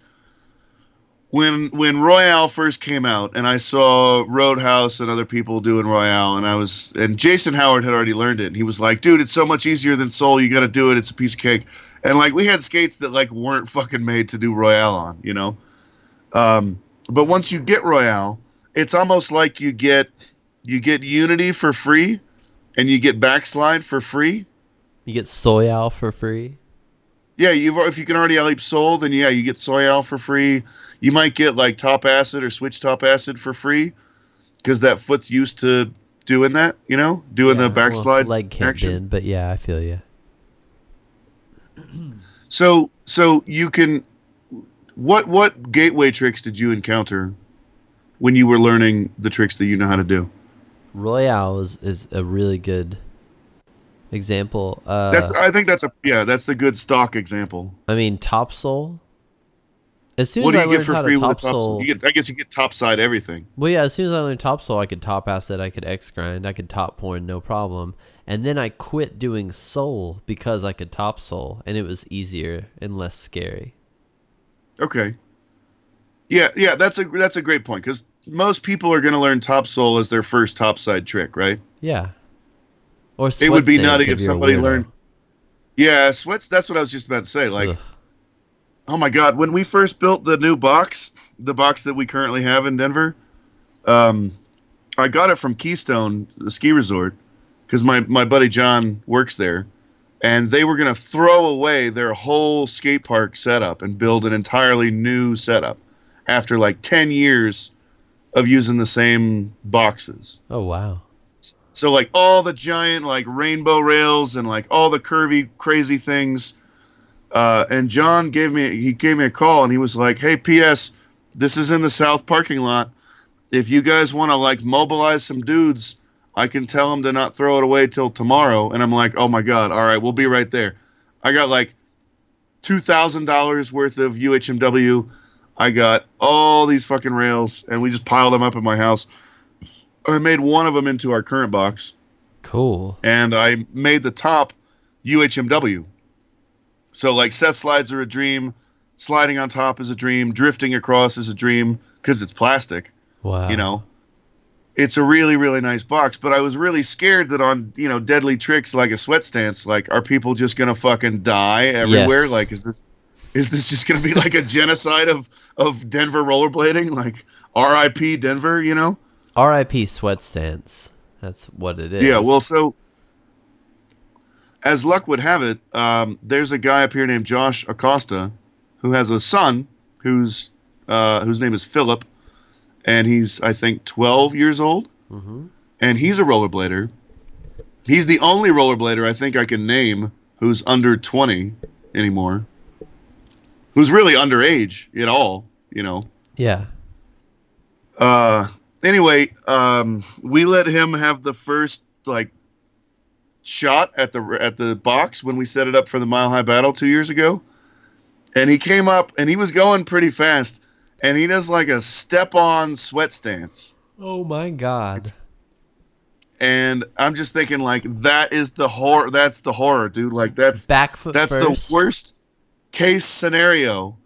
when Royale first came out, and I saw Roadhouse and other people doing Royale, and Jason Howard had already learned it, and he was like, dude, it's so much easier than Soul, you got to do it, it's a piece of cake. And like we had skates that like weren't fucking made to do Royale on, but once you get Royale, it's almost like you get Unity for free, and you get Backslide for free. You get Soyale for free. Yeah, if you can already leap Soul, then yeah, you get Soyale for free. You might get like Top Acid or Switch Top Acid for free because that foot's used to doing that, doing the backslide leg can't action. bend, but yeah, I feel you. So you can. What gateway tricks did you encounter when you were learning the tricks that you know how to do? Royale is a really good example. I think that's the good stock example. I mean, Topsoul. As soon what as do you I get for learned free how to with Topsoul, I guess you get topside everything. Well, yeah, as soon as I learned Topsoul, I could top acid, I could X grind, I could top porn, no problem. And then I quit doing Soul because I could Topsoul, and it was easier and less scary. Okay. Yeah, that's a great point because most people are going to learn Topsoul as their first topside trick, right? Yeah. Or it would be nutty if you're somebody a weirdo. learned. Yeah, sweats. That's what I was just about to say. Like, ugh. Oh my God, when we first built the new box, the box that we currently have in Denver, I got it from Keystone, the ski resort, because my buddy John works there, and they were going to throw away their whole skate park setup and build an entirely new setup after like 10 years of using the same boxes. Oh, wow. So like all the giant like rainbow rails and like all the curvy crazy things. And John gave me a call and he was like, "Hey, P.S. This is in the south parking lot. If you guys want to like mobilize some dudes, I can tell them to not throw it away till tomorrow." And I'm like, "Oh my God. All right, we'll be right there." I got like $2,000 worth of UHMW. I got all these fucking rails and we just piled them up at my house. I made one of them into our current box. Cool. And I made the top UHMW. So like set slides are a dream. Sliding on top is a dream. Drifting across is a dream because it's plastic. Wow. You know, it's a really, really nice box. But I was really scared that on, deadly tricks like a sweat stance, like, are people just going to fucking die everywhere? Yes. Like, is this just going to be like a genocide of Denver rollerblading? Like, R.I.P. Denver, R.I.P. sweat stance. That's what it is. Yeah, well, so as luck would have it, there's a guy up here named Josh Acosta who has a son whose name is Philip, and he's, I think, 12 years old, and he's a rollerblader. He's the only rollerblader I think I can name who's under 20 anymore, who's really underage at all, Yeah. Anyway, we let him have the first like shot at the box when we set it up for the Mile High Battle 2 years ago, and he came up and he was going pretty fast, and he does like a step-on sweat stance. Oh my God! And I'm just thinking like that is the horror. That's the horror, dude. Like that's backfoot. That's first. the worst case scenario.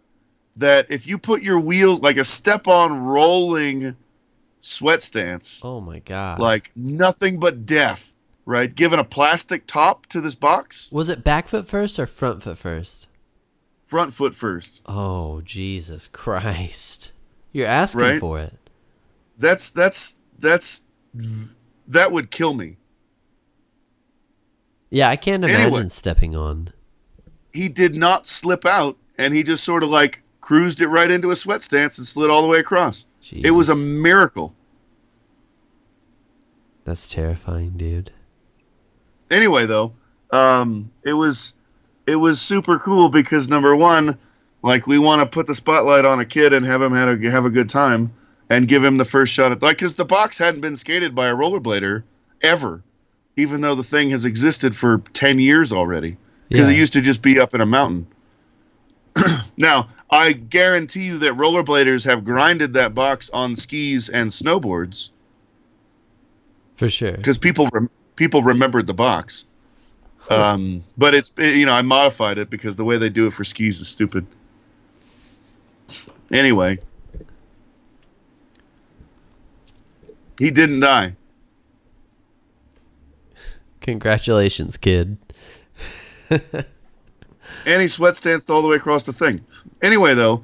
That if you put your wheels like a step-on rolling sweat stance. Oh my God. Like nothing but death, right? Given a plastic top to this box. Was it back foot first or front foot first? Front foot first. Oh, Jesus Christ. You're asking for it. That would kill me. Yeah, I can't imagine stepping on. He did not slip out, and he just sort of like cruised it right into a sweat stance and slid all the way across. Jeez. It was a miracle. That's terrifying, dude. Anyway, though, it was super cool because number one, like we want to put the spotlight on a kid and have him have a good time and give him the first shot at because the box hadn't been skated by a rollerblader ever, even though the thing has existed for 10 years already because it used to just be up in a mountain. Now, I guarantee you that rollerbladers have grinded that box on skis and snowboards. For sure. Because people remembered the box. But I modified it because the way they do it for skis is stupid. Anyway. He didn't die. Congratulations, kid. And he sweat stanced all the way across the thing. Anyway, though,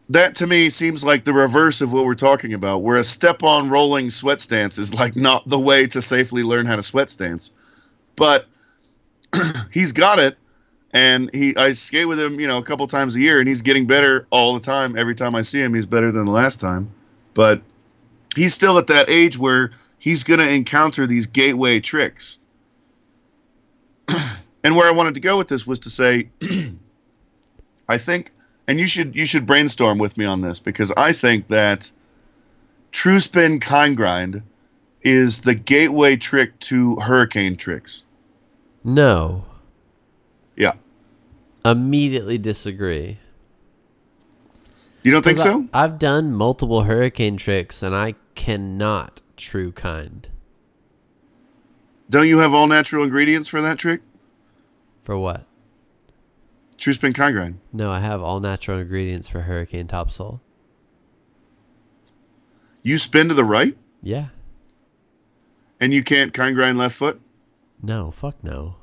that to me seems like the reverse of what we're talking about, where a step-on rolling sweat stance is like not the way to safely learn how to sweat stance. But he's got it, and I skate with him, a couple times a year, and he's getting better all the time. Every time I see him, he's better than the last time. But he's still at that age where he's going to encounter these gateway tricks. And where I wanted to go with this was to say, I think, and you should brainstorm with me on this, because I think that true spin kind grind is the gateway trick to hurricane tricks. No. Yeah. Immediately disagree. You don't think so? I've done multiple hurricane tricks, and I cannot true kind. Don't you have all natural ingredients for that trick? For what? True spin kind grind. No, I have all natural ingredients for hurricane topsoul. You spin to the right? Yeah. And you can't kind grind left foot? No, fuck no.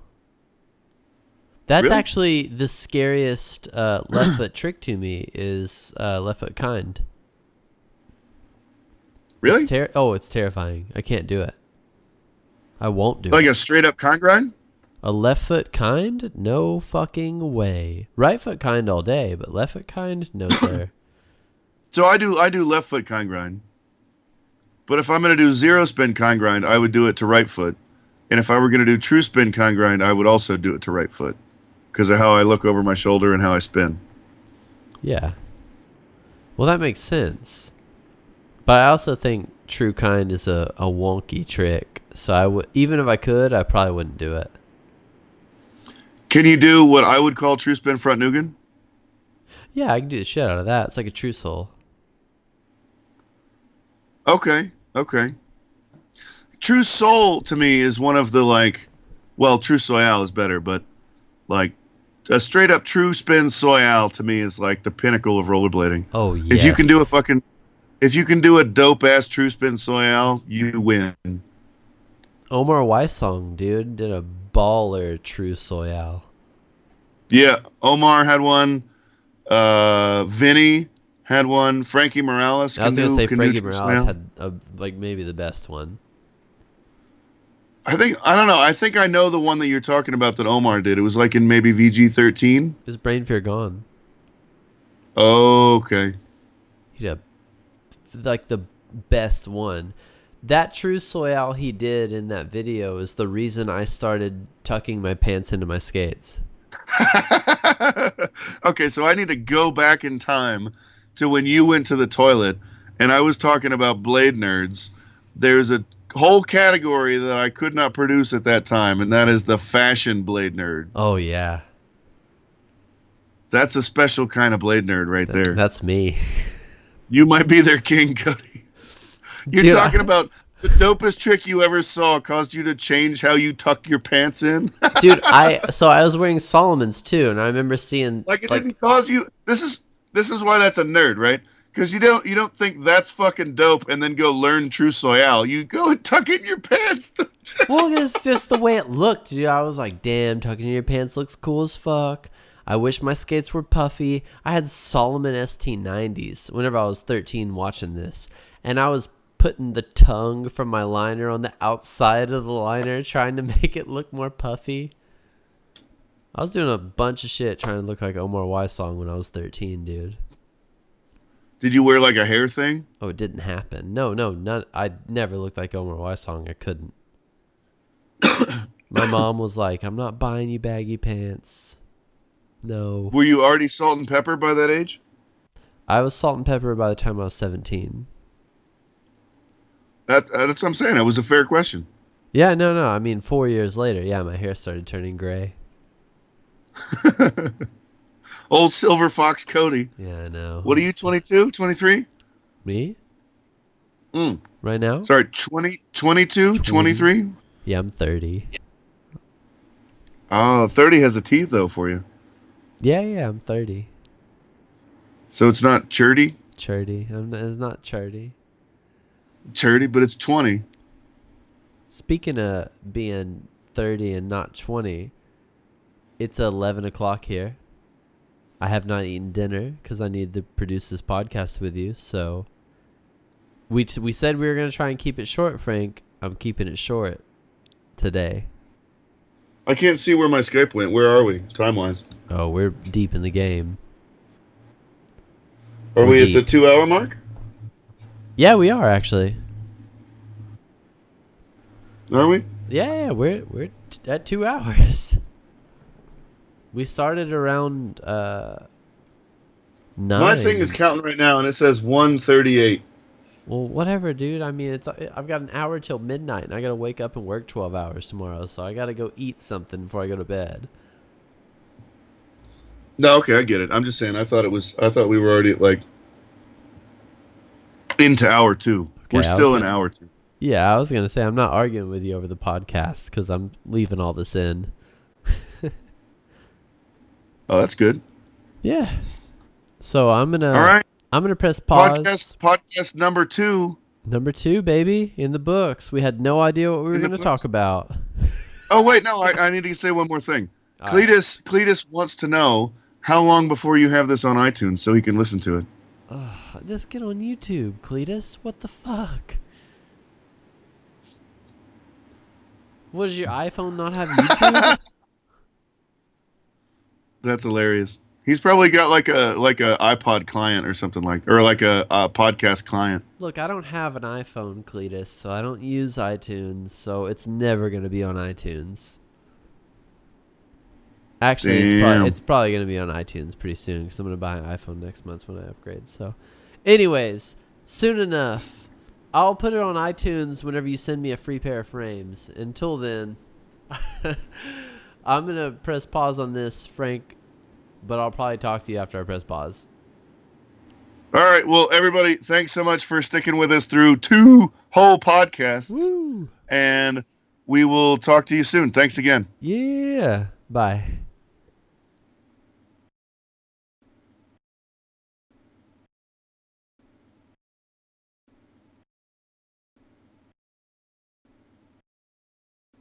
That's Really? actually the scariest left foot trick to me is left foot kind. Really? It's terrifying. I can't do it. I won't do it. Like a straight up kind grind? A left foot kind? No fucking way. Right foot kind all day, but left foot kind? No, sir. So I do left foot kind grind. But if I'm going to do 0 spin con grind, I would do it to right foot. And if I were going to do true spin con grind, I would also do it to right foot because of how I look over my shoulder and how I spin. Yeah. Well, that makes sense. But I also think true kind is a wonky trick. So I would, even if I could, I probably wouldn't do it. Can you do what I would call true spin front Nugan? Yeah, I can do the shit out of that. It's like a true soul. Okay. True soul to me is one of the true soyale is better, but like a straight up true spin soyale to me is like the pinnacle of rollerblading. Oh yeah. If you can do a dope ass true spin soyale, you win. Omar Weissong, dude, did a baller true soyale. Yeah, Omar had one. Vinny had one. Frankie Morales. I was gonna say Frankie Morales had maybe the best one. I don't know. I think I know the one that you're talking about that Omar did. It was like in maybe VG13. His Brain Fear Gone. Oh, okay. He did like the best one. That true soyale he did in that video is the reason I started tucking my pants into my skates. Okay, so I need to go back in time to when you went to the toilet and I was talking about blade nerds. There's a whole category that I could not produce at that time, and that is the fashion blade nerd. Oh yeah. That's a special kind of blade nerd right there. That's me. You might be their king, Cody. You're talking about the dopest trick you ever saw caused you to change how you tuck your pants in. Dude, I was wearing Solomon's too, and I remember seeing it didn't cause you. This is why that's a nerd, right? Because you don't think that's fucking dope and then go learn true soyale. You go and tuck it in your pants. Well, it's just the way it looked, dude. I was like, damn, tucking in your pants looks cool as fuck. I wish my skates were puffy. I had Solomon ST90s whenever I was 13 watching this, and I was putting the tongue from my liner on the outside of the liner trying to make it look more puffy. I was doing a bunch of shit trying to look like Omar Weissong when I was 13, dude. Did you wear like a hair thing? Oh, it didn't happen. No, I never looked like Omar Weissong. I couldn't. My mom was like, I'm not buying you baggy pants. No. Were you already salt and pepper by that age? I was salt and pepper by the time I was 17. That's what I'm saying. It was a fair question. Yeah, no. I mean, 4 years later, yeah, my hair started turning gray. Old Silver Fox Cody. Yeah, I know. What are you, 22, 23? Me? Right now? Sorry, 22, 23? Yeah, I'm 30. Oh, 30 has a T, though, for you. Yeah, I'm 30. So it's not churty? Churty. It's not churty. Churty, but it's 20. Speaking of being 30 and not 20, it's 11 o'clock here. I have not eaten dinner because I need to produce this podcast with you. So we said we were going to try and keep it short, Frank. I'm keeping it short today. I can't see where my Skype went. Where are we, time-wise? Oh, we're deep in the game. Are we at the 2-hour mark? Yeah, we are actually. Are we? Yeah, we're at 2 hours. We started around 9. My thing is counting right now, and it says 1:38. Well, whatever, dude. I mean, I've got an hour till midnight, and I gotta wake up and work 12 hours tomorrow, so I gotta go eat something before I go to bed. No, okay, I get it. I'm just saying. I thought we were already into hour 2. Okay, we're still in hour 2. Yeah, I was gonna say I'm not arguing with you over the podcast because I'm leaving all this in. Oh, that's good. Yeah. So I'm gonna. All right. I'm gonna press pause. Podcast number 2. Number 2, baby, in the books. We had no idea what we were gonna talk about. Oh wait, no, I need to say one more thing. Cletus wants to know how long before you have this on iTunes so he can listen to it. Just get on YouTube, Cletus. What the fuck? What, does your iPhone not have YouTube? That's hilarious. He's probably got like a iPod client or something or like a podcast client. Look, I don't have an iPhone, Cletus, so I don't use iTunes, so it's never going to be on iTunes. Actually, it's probably going to be on iTunes pretty soon because I'm going to buy an iPhone next month when I upgrade. So, anyways, soon enough, I'll put it on iTunes whenever you send me a free pair of frames. Until then, I'm going to press pause on this, Frank, but I'll probably talk to you after I press pause. All right. Well, everybody, thanks so much for sticking with us through 2 whole podcasts. Woo! And we will talk to you soon. Thanks again. Yeah. Bye.